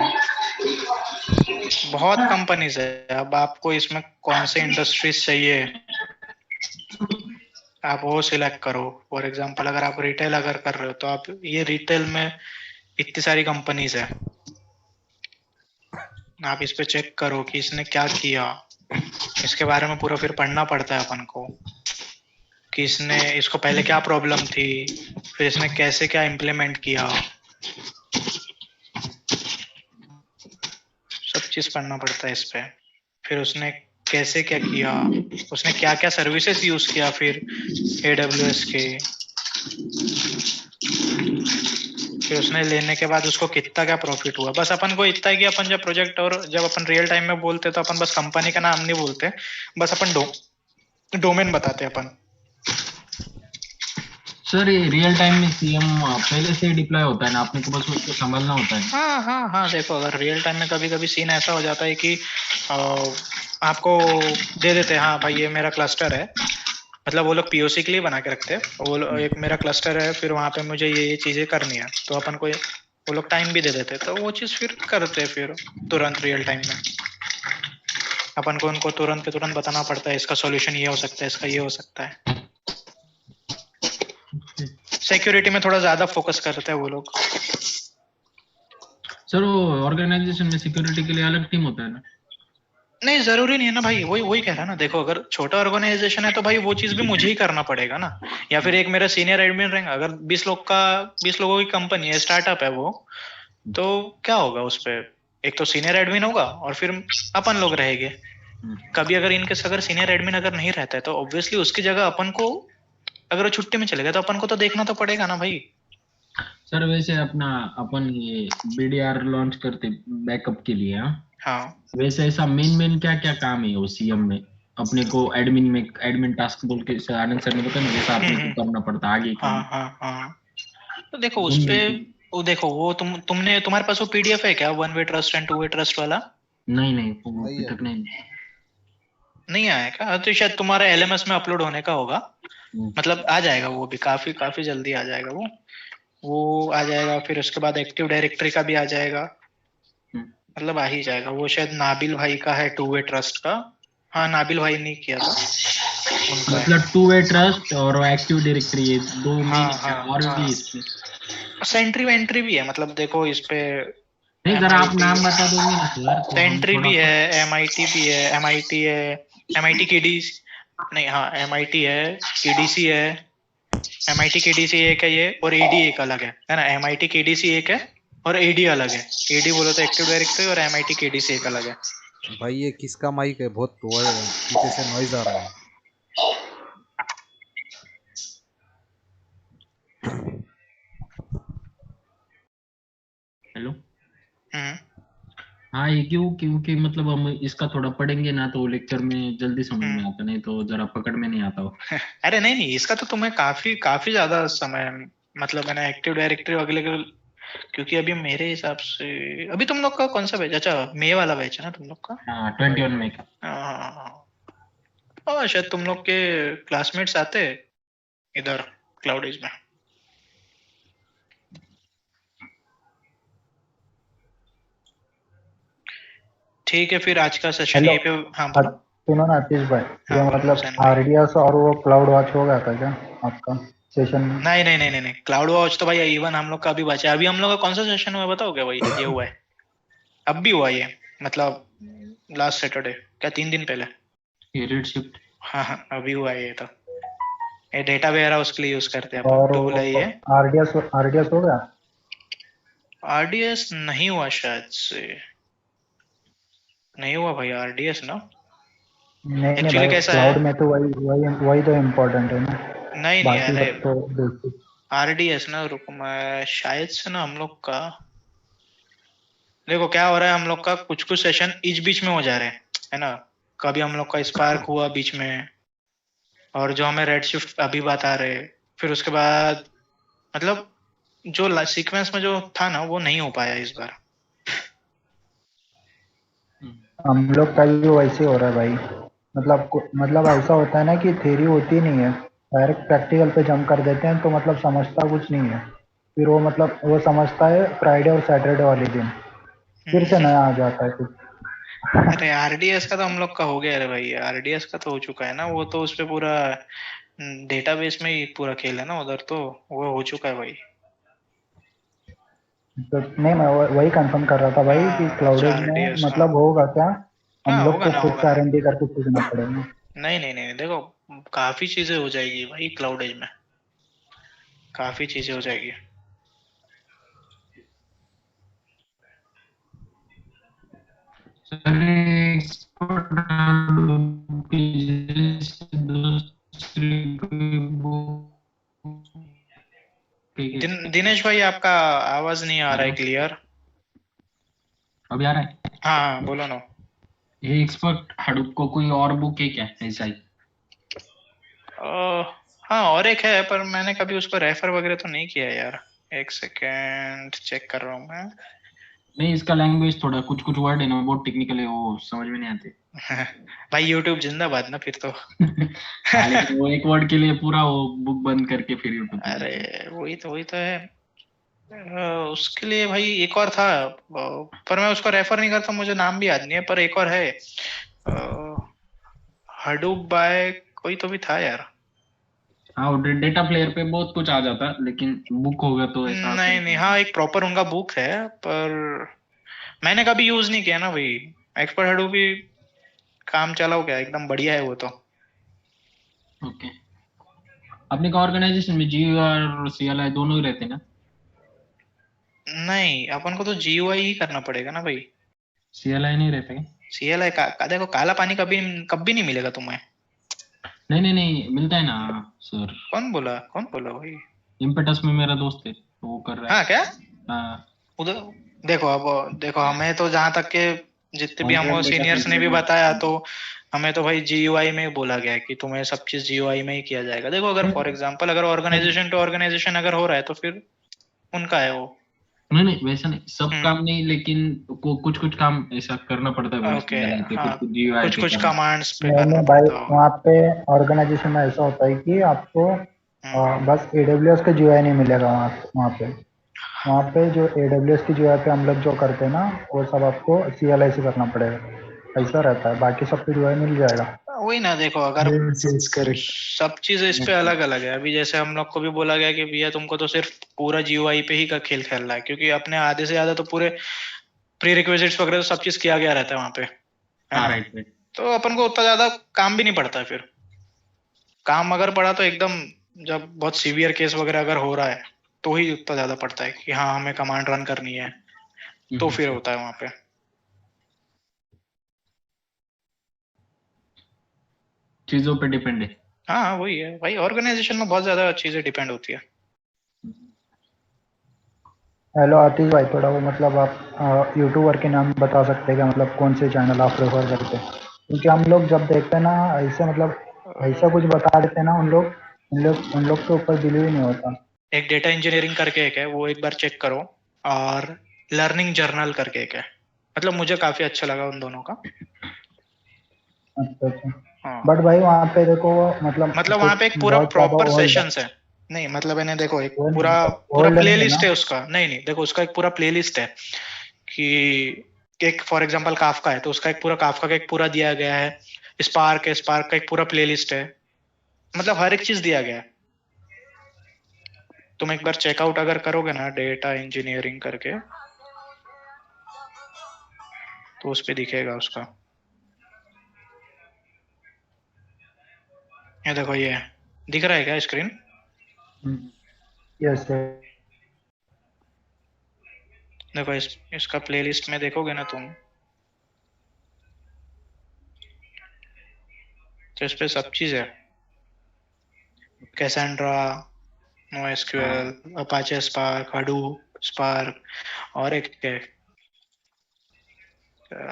बहुत कंपनीज है, अब आपको इसमें कौन से इंडस्ट्रीज चाहिए आप वो सिलेक्ट करो। फॉर एग्जांपल अगर आप रिटेल अगर कर रहे हो तो आप ये रिटेल में इतनी सारी कंपनीज है, आप इस पे चेक करो कि इसने क्या किया, इसके बारे में पूरा फिर पढ़ना पड़ता है अपन को कि इसको पहले क्या प्रॉब्लम थी, फिर इसने कैसे क्या इम्प्लीमेंट किया, सब चीज पढ़ना पड़ता है इस पे। फिर उसने कैसे क्या किया, उसने क्या क्या सर्विसेज यूज किया फिर AWS के, फिर उसने लेने के बाद उसको कितना क्या प्रॉफिट हुआ। बस अपन को इतना है कि अपन जब प्रोजेक्ट और जब अपन रियल टाइम में बोलते तो अपन बस कंपनी का नाम नहीं बोलते, बस अपन डोमेन बताते अपन। सर ये रियल टाइम में सीएम पहले से डिप्लॉय होता है ना, आपने को बस उसको संभालना होता है। हाँ हाँ हाँ, देखो अगर रियल टाइम में कभी कभी सीन ऐसा हो जाता है कि आपको दे देते हैं, हाँ भाई ये मेरा क्लस्टर है, मतलब वो लोग पीओसी के लिए बना के रखते हैं, वो एक मेरा क्लस्टर है, फिर वहां पे मुझे ये चीजें करनी है, तो अपन को वो लोग टाइम भी दे देते, तो वो चीज फिर करते फिर तुरंत रियल टाइम में अपन को उनको तुरंत पे तुरंत बताना पड़ता है, इसका सॉल्यूशन ये हो सकता है, इसका ये हो सकता है। सिक्योरिटी में थोड़ा ज्यादा फोकस करते हैं वो लोग। सर वो ऑर्गेनाइजेशन में सिक्योरिटी के लिए अलग टीम होता है ना? नहीं जरूरी नहीं है ना भाई, वही कह रहा है ना, देखो अगर छोटा ऑर्गेनाइजेशन है तो भाई वो चीज भी मुझे ही करना पड़ेगा ना, या फिर एक मेरा सीनियर एडमिन रहेगा। अगर 20 लोगों की कंपनी है, स्टार्टअप है वो, तो क्या होगा उस पे, एक तो सीनियर एडमिन होगा और फिर अपन लोग रहेंगे। कभी अगर इनके अगर सीनियर एडमिन अगर नहीं रहता है तो ऑब्वियसली उसकी जगह अपन को, अगर वो छुट्टी में चले गए तो अपन को तो देखना तो पड़ेगा ना भाई। सर वैसे अपन ये बीडीआर लॉन्च करते बैकअप के लिए, हाँ, वैसे ऐसा मेन क्या क्या काम है वो सीएम में अपने को एडमिन टास्क बोल के आनंद सर ने बताया ना, जैसा आपने को करना पड़ता आगे। हाँ तो देखो उस पे वो देखो वो तुम्हारे पास वो पीडीएफ है क्या, 1 वे ट्रस्ट एंड 2 वे ट्रस्ट वाला? नहीं वो अभी तक नहीं आया क्या? तो शायद तुम्हारा एलएमएस में अपलोड होने का होगा, मतलब आ जाएगा वो भी, काफी जल्दी आ जाएगा वो आ जाएगा। फिर उसके बाद एक्टिव डायरेक्टरी का भी आ जाएगा, मतलब आ ही जाएगा वो। शायद नाबिल भाई का है 2 वे ट्रस्ट का, हाँ नाबिल भाई ने किया था मतलब 2 वे ट्रस्ट और एक्टिव डायरेक्टरी, ये दो और भी इसमें सेंट्री वेंट्री भी है, मतलब देखो इस पे नहीं, अगर आप नाम बता दोगे ना सर। सेंट्री भी है, एमआईटी भी है, एमआईटी केडीसी नहीं, हाँ एमआईटी है, केडीसी है, एमआईटी केडीसी एक है ये, और एडी एक अलग है ना। एमआईटी केडीसी एक है और एडी अलग है। एडी बोलो तो एक्टिव डायरेक्टरी, और एमआईटी केडीसी एक अलग है। भाई ये किसका माइक है, बहुत पीछे से नॉइज आ रहा है। हेलो। हाँ ये क्योंकि मतलब हम इसका थोड़ा पढ़ेंगे ना तो लेक्चर में जल्दी समझ में आता, नहीं तो जरा पकड़ में नहीं आता हो। अरे नहीं इसका तो तुम्हें काफी ज्यादा समय, मतलब मैंने एक्टिव डायरेक्टरी वगैरह, क्योंकि अभी मेरे हिसाब से अभी तुम लोग का कौन सा बैच? अच्छा मे वाला बैच है ना तुम लोग का? 21 मे का। हाँ शायद तुम लोग के क्लासमेट्स आते इधर क्लाउडेज में। ठीक है फिर आज का सेशन यहीं पे। हाँ सुनो ना आतिश भाई, ये मतलब आरडीएस और वो क्लाउड वॉच हो गया था क्या आपका सेशन? नहीं, क्लाउड वॉच तो भाई इवन हम लोग का अभी बचा है। अभी हम लोग का कौन सा सेशन हुआ बताओ क्या? भाई ये हुआ है, अब भी हुआ ये, मतलब लास्ट सैटरडे, क्या 3 दिन पहले। रेडशिफ्ट, हाँ अभी हुआ है ये, तो ये डेटा वेयर हाउस के लिए यूज करते हैं और टूल है ये। आरडीएस हो गया? आरडीएस नहीं हुआ, शायद से नहीं हुआ भाई आरडीएस ना। नहीं भाई, क्लाउड में तो वही तो इम्पोर्टेंट है ना। नहीं अरे तो आरडीएस ना, रुको मैं शायद से ना हम लोग का, देखो क्या हो रहा है, हम लोग का कुछ सेशन बीच में हो जा रहे हैं है ना। कभी हम लोग का स्पार्क हुआ बीच में, और जो हमें रेडशिफ्ट अभी बता रहे, फिर उसके बाद मतलब जो सीक्वेंस में जो था ना वो नहीं हो पाया इस बार। हम लोग का भी वैसे हो रहा है भाई, मतलब ऐसा होता है ना कि थ्योरी होती नहीं है, डायरेक्ट प्रैक्टिकल पे जंप कर देते हैं, तो मतलब समझता कुछ नहीं है। फिर वो मतलब वो समझता है फ्राइडे और सैटरडे वाले दिन, फिर से नया आ जाता है कुछ। अरे आरडीएस का तो हम लोग का हो गया। अरे भाई आरडीएस का तो हो चुका है ना, वो तो उसपे पूरा डेटाबेस में ही पूरा खेल है ना उधर, तो वो हो चुका है भाई। तो नहीं, मैं वही कंफर्म कर रहा था भाई कि क्लाउडेज में मतलब होगा क्या, हम लोग को खुद से आरएनडी करके सीखना पड़ेगा। नहीं देखो काफी चीजें हो जाएगी भाई क्लाउडेज में, काफी चीजें हो जाएगी। दिनेश भाई आपका आवाज नहीं आ रहा है क्लियर। अभी आ रहा है? हाँ बोलो ना। ये एक्सपर्ट हडूप को कोई और बुक है क्या ऐसा ही? हाँ और एक है, पर मैंने कभी उसको रेफर वगैरह तो नहीं किया यार। एक सेकेंड चेक कर रहा हूँ मैं। नहीं, इसका लैंग्वेज थोड़ा कुछ कुछ वर्ड है ना बहुत टेक्निकल है, वो समझ में नहीं आते। भाई यूट्यूब जिंदाबाद ना फिर तो। हाँ, लेकिन वो एक वर्ड के लिए पूरा वो बुक बंद करके फिर यूट्यूब। अरे वही तो है। उसके लिए भाई एक और था, पर मैं उसको रेफर नहीं करता, मुझे नाम भी याद नहीं है, पर एक और है हडूप बाय कोई तो भी था यार। हाँ, डेटा प्लेयर पे बहुत कुछ आ जाता, लेकिन बुक होगा तो ऐसा नहीं, हाँ एक प्रॉपर उनका बुक है, पर मैंने कभी यूज नहीं किया ना भाई। एक्सपर्ट हडूप भी काम चलाओ क्या, एकदम बढ़िया है वो तो। ओके, अपने का ऑर्गेनाइजेशन में जीयू और सीएलआई दोनों ही रहते हैं ना? नहीं, अपन को तो जीयूआई ही करना पड़ेगा ना भाई। सीएलआई नहीं रहते? सीएलआई का देखो, काला पानी कभी नहीं मिलेगा तुम्हें। नहीं मिलता है ना सर। कौन बोला भाई? इम्पेटस में मेरा दोस्त है, वो कर रहा है। हाँ क्या? हाँ उधर देखो हमें तो जहां तक के जितने भी हम सीनियर्स ने भी बताया, तो हमें तो भाई जीयूआई में बोला गया है कि तुम्हें सब चीज जीयूआई में ही किया जाएगा। देखो अगर फॉर एग्जांपल अगर ऑर्गेनाइजेशन टू ऑर्गेनाइजेशन अगर हो रहा है तो फिर उनका है वो। नहीं वैसा नहीं, सब काम नहीं, लेकिन कुछ कुछ काम ऐसा करना पड़ता है। ओके, हाँ, कुछ कमांड्स पे नहीं करना भाई, पड़ता है। वहाँ पे ऑर्गेनाइजेशन में ऐसा होता है कि आपको बस AWS का GUI नहीं मिलेगा वहाँ पे जो AWS की GUI पे हम लोग जो करते हैं ना, वो सब आपको CLI से करना पड़ेगा। ऐसा रहता है, बाकी सब पे GUI मिल जाएगा। वही ना, देखो अगर सब चीज इस पे अलग अलग है। अभी जैसे हम लोग को भी बोला गया कि भैया तुमको तो सिर्फ पूरा जीयूआई पे ही का खेल खेलना है, क्योंकि अपने आधे से ज्यादा तो पूरे प्री रिक्विजिट्स वगैरह तो सब चीज किया गया रहता है वहाँ पे, है ना? तो अपन को उतना ज्यादा काम भी नहीं पड़ता है। फिर काम अगर पड़ा तो एकदम जब बहुत सीवियर केस वगैरह अगर हो रहा है तो ही उतना ज्यादा पड़ता है कि हाँ हमें कमांड रन करनी है, तो फिर होता है वहां पे। चीजों पे डिपेंड है। हाँ वही है भाई, ऑर्गेनाइजेशन में बहुत ज्यादा चीजें डिपेंड होती है। हेलो आतिश भाई, थोड़ा वो मतलब आप यूट्यूबर के नाम बता सकते हैं क्या, मतलब कौन से चैनल आप प्रेफर करते हैं? क्योंकि हम लोग जब देखते हैं ना ऐसे, मतलब ऐसा कुछ बता देते हैं ना, उन लोग के ऊपर बिलीव ही नहीं होता। एक डेटा इंजीनियरिंग करके एक है, वो एक बार चेक करो, और लर्निंग जर्नल करके एक है। मतलब मुझे काफी अच्छा लगा उन दोनों का। अच्छा। बट भाई वहाँ पे देखो, मतलब वहाँ पे एक पूरा प्रॉपर सेशंस है। नहीं मतलब मैंने देखो एक पूरा प्लेलिस्ट है उसका। नहीं देखो, उसका एक पूरा प्लेलिस्ट है कि एक फॉर एग्जांपल काफका है तो उसका एक पूरा काफका का एक पूरा दिया गया है। स्पार्क का एक पूरा प्लेलिस्ट है। मतलब हर एक चीज दिया गया है। तुम एक बार चेकआउट अगर करोगे ना डेटा इंजीनियरिंग करके, तो उस पे दिखेगा उसका। ये देखो, ये दिख रहा है क्या स्क्रीन? Yes sir. देखो इसका प्लेलिस्ट में देखोगे ना तुम, तो इस पे सब चीज है। Cassandra, NoSQL, Apache spark, Hadoop spark, और एक है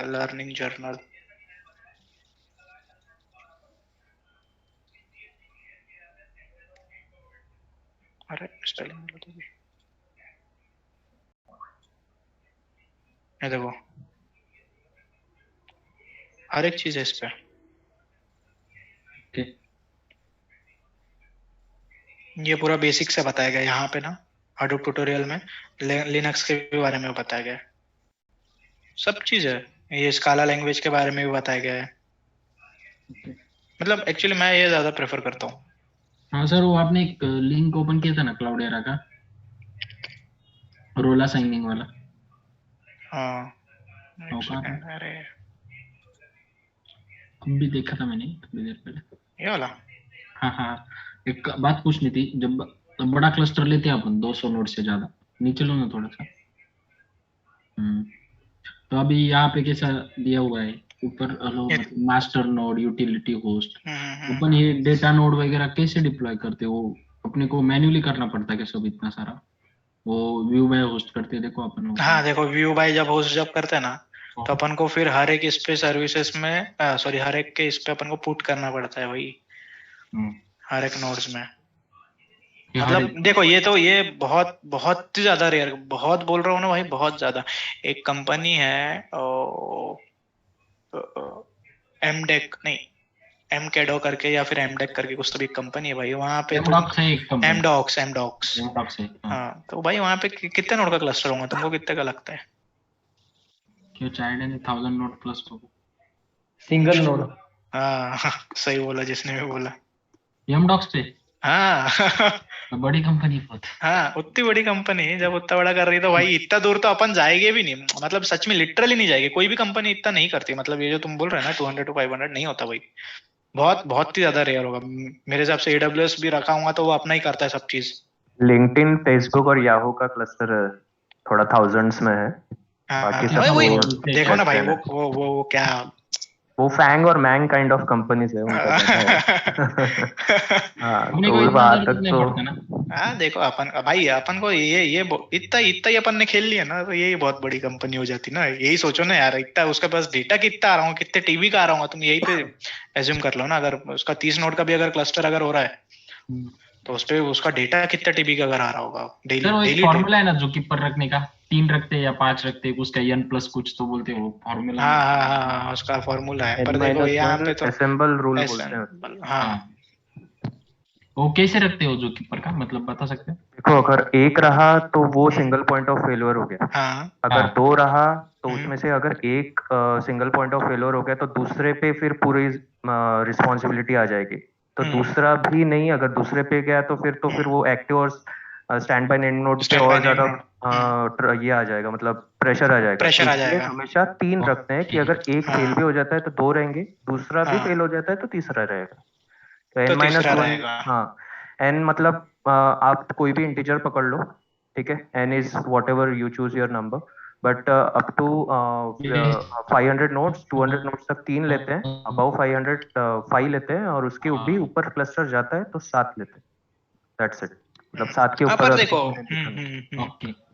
लर्निंग जर्नल। अरे स्पेलिंग गलत हो गई। ये देखो हर एक चीज है इस पे। ये पूरा बेसिक से बताया गया यहाँ पे ना, हडूप ट्यूटोरियल में लिनक्स के भी बारे में बताया गया है। सब चीज है। ये स्काला लैंग्वेज के बारे में भी बताया गया है। मतलब एक्चुअली मैं ये ज्यादा प्रेफर करता हूँ। हाँ सर, वो आपने एक लिंक ओपन किया था ना क्लाउडेरा का, रोला साइनिंग वाला। हाँ अरे अभी देखा था मैंने थोड़ी देर पहले, ये वाला। हाँ एक बात पूछनी थी। जब बड़ा क्लस्टर लेते हैं अपन 200 नोड से ज्यादा, नीचे लो ना थोड़ा सा। तो अभी यहाँ पे कैसा दिया हुआ है ऊपर, मास्टर नोड, यूटिलिटी होस्ट। अपन ये डेटा नोड वगैरह कैसे डिप्लॉय करते हो? अपने को मैन्युअली करना पड़ता है क्या सब इतना सारा? वो व्यू बाय होस्ट करते हैं देखो अपन। हाँ देखो, व्यू बाय जब होस्ट जब करते हैं ना, तो अपन को फिर हर एक इस पे सर्विसेज में हर एक के इस पे अपन को पुट करना पड़ता है भाई, हर एक नोड्स में। मतलब देखो ये बहुत बहुत ही ज्यादा रेयर, बहुत बोल रहा हूँ ना भाई, बहुत ज्यादा। एक कंपनी है एमडेक नहीं, एमकेडो करके या फिर एमडेक करके कुछ तो भी कंपनी है भाई, वहाँ पे तुम एमडॉक्स। हाँ तो भाई वहाँ पे कितने नोड का क्लस्टर होगा, तुमको कितने का लगता है? क्यों चाइल्ड ने 1000 नोड प्लस होगा सिंगल नोड। हाँ सही बोला जिसने भी बोला। एमडॉक्स पे? हाँ तो बड़ी कंपनी बहुत। हाँ उतनी बड़ी कंपनी जब उतना बड़ा कर रही है तो भाई इतना दूर तो अपन जाएंगे भी नहीं, मतलब सच में लिटरली नहीं जाएंगे, कोई भी कंपनी इतना नहीं करती। मतलब ये जो तुम बोल रहे हैं ना 200 to 500 नहीं होता भाई, बहुत बहुत ही ज्यादा रेयर होगा। मेरे हिसाब से AWS भी रखा होगा तो वो अपना ही करता है सब चीज। लिंक्डइन, फेसबुक और याहू का क्लस्टर थोड़ा थाउजेंड्स में है। बाकी सब वही देखो ना भाई, वो क्या, वो फैंग और मैंग काइंड ऑफ कंपनीज है उनका तो वो बात तो देखो अपन भाई, अपन को ये इतना इतना ही अपन ने खेल लिया ना तो यही बहुत बड़ी कंपनी हो जाती ना। यही सोचो ना यार, इतना उसके पास डेटा कितना आ रहा होगा, कितने टीबी का आ रहा होगा, तुम यही पे एज्यूम कर लो ना। अगर उसका 30 नोड का भी अगर क्लस्टर अगर हो रहा है तो उस पे उसका डेटा कितना टीबी का अगर आ रहा होगा डेली। फॉर्मूला है ना जो कीपर रखने का, 3 रखते हैं या 5 रखते हैं, उसका n प्लस कुछ तो बोलते हैं, वो फॉर्मूला। हाँ उसका फॉर्मूला है, पर देखो यहाँ पे तो असेंबल रूल बोलते हैं। हाँ वो कैसे रखते हो जो कीपर का, मतलब बता सकते हैं? देखो अगर एक रहा तो वो सिंगल पॉइंट ऑफ फेलियर हो गया। अगर 2 रहा तो उसमें से अगर एक सिंगल पॉइंट ऑफ फेलियर हो गया तो दूसरे पे फिर पूरी रिस्पॉन्सिबिलिटी आ जाएगी। तो दूसरा भी नहीं, अगर दूसरे पे गया तो फिर वो एक्टिव और स्टैंड बाय नेम नोड पे और ज्यादा ये आ जाएगा, मतलब प्रेशर आ जाएगा। हमेशा 3 रखते हैं कि अगर एक फेल भी हो जाता है तो 2 रहेंगे, दूसरा भी फेल हो जाता है तो तीसरा रहेगा। तो n-1, हाँ n मतलब आप कोई भी इंटीजर पकड़ लो, ठीक है, n is whatever you choose your number, but up to 500 nodes 200 nodes तक 3 लेते हैं, अबव 500 5 लेते हैं, और उसके भी ऊपर क्लस्टर जाता है तो 7 लेते हैं। दैट्स इट, मतलब 7 के ऊपर देखो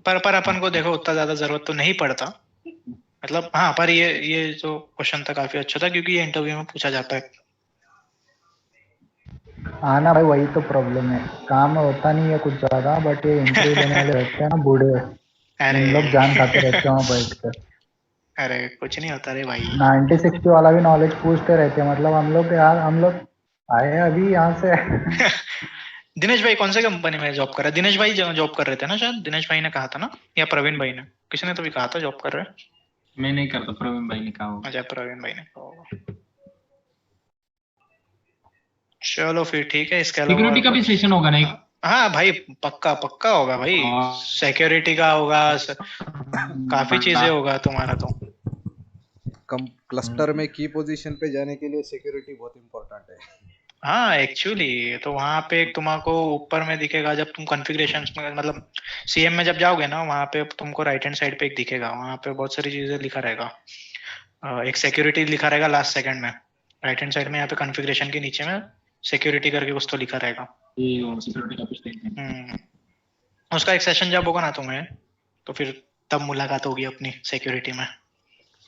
पर अपन को देखो उतना ज्यादा जरूरत तो नहीं पड़ता, मतलब हाँ, पर ये जो क्वेश्चन था काफी अच्छा था क्योंकि ये इंटरव्यू में पूछा जाता है। ना भाई वही तो प्रॉब्लम है, काम होता नहीं है कुछ ज्यादा, बट ये इंटरव्यू देने वाले रहते हैं ना बूढ़े, इन लोग जान खाते रहते हैं बैठ कर। अरे कुछ नहीं होता रे भाई, 90-60 वाला भी नॉलेज पूछते रहते हैं। मतलब हम लोग आए अभी यहाँ से दिनेश भाई कौन से कंपनी में जॉब कर रहे हैं? दिनेश भाई जॉब कर रहे थे ना शायद, दिनेश भाई ने कहा था ना, या प्रवीण भाई ने, किसी ने तो भी कहा था जॉब कर रहे हैं। मैं नहीं करता, प्रवीण भाई ने कहा होगा। अच्छा प्रवीण भाई ने कहा होगा। चलो फिर ठीक है। इसके अलावा सिक्योरिटी का भी सेशन होगा नहीं? हाँ भाई पक्का होगा भाई, सिक्योरिटी का होगा, काफी चीजें होगा तुम्हारा। तो क्लस्टर में की पोजीशन पे जाने के लिए सिक्योरिटी बहुत इंपॉर्टेंट है। हाँ एक्चुअली तो वहाँ पे तुमको ऊपर में दिखेगा जब तुम कॉन्फ़िगरेशंस में, मतलब सीएम में जब जाओगे ना, वहाँ पे तुमको राइट हैंड साइड पे एक दिखेगा, वहाँ पे बहुत सारी चीजें लिखा रहेगा। एक सिक्योरिटी लिखा रहेगा लास्ट सेकंड में राइट हैंड साइड में, यहाँ पे कॉन्फ़िगरेशन के नीचे में सिक्योरिटी करके कुछ तो लिखा रहेगा। उसका एक सेशन जब होगा ना तुम्हें, तो फिर तब मुलाकात होगी अपनी सिक्योरिटी में।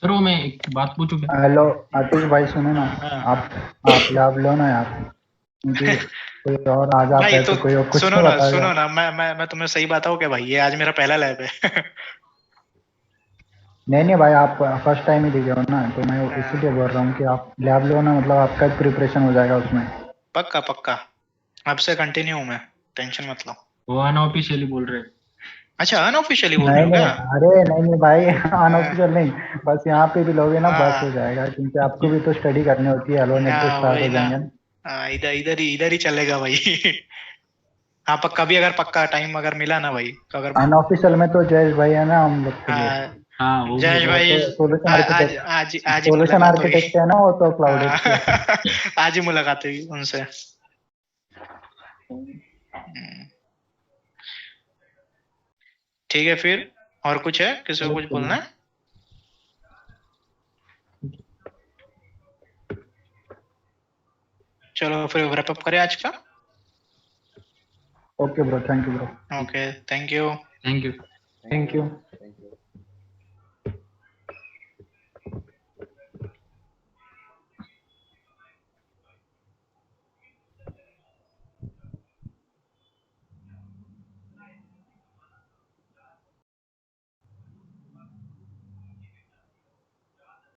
सर वो मैं एक बात पूछूं क्या? हेलो आतिश भाई सुनो ना, आप लैब लो ना यार, कोई और आ जाता है तो कोई और कुछ सुनो ना मैं तुम्हें सही बताऊं क्या भाई, ये आज मेरा पहला लैब है। नहीं भाई, आप फर्स्ट टाइम ही दिखे हो ना, तो मैं इसीलिए बोल रहा हूँ कि आप लैब लो ना, मतलब आपका प्रिपरेशन हो जाएगा उसमें। पक्का आपसे कंटिन्यू हूँ मैं, टेंशन मत लो। वो अनऑफिशियली बोल रहे हैं। अच्छा अनऑफिशियली बोल रहे हो क्या? अरे नहीं भाई, अनऑफिशियल नहीं, बस यहाँ पे भी लोगे ना बस हो जाएगा, क्योंकि आपको भी तो स्टडी करनी होती है। हेलो नेट स्टार्ट हो जाएंगे, इधर ही चलेगा भाई। हाँ पक्का भी, अगर पक्का टाइम अगर मिला ना भाई, तो अगर अनऑफिशियल में तो जयेश भाई है ना हम लोग के लिए। जयेश भाई सोल्यूशन आर्किटेक्ट है ना वो तो क्लाउड, आज ही मुलाकात हुई उनसे। ठीक है फिर, और कुछ है, किसी को कुछ बोलना है? चलो फिर रैप अप करें आज का। Okay bro, thank you bro. Okay thank you. Thank you.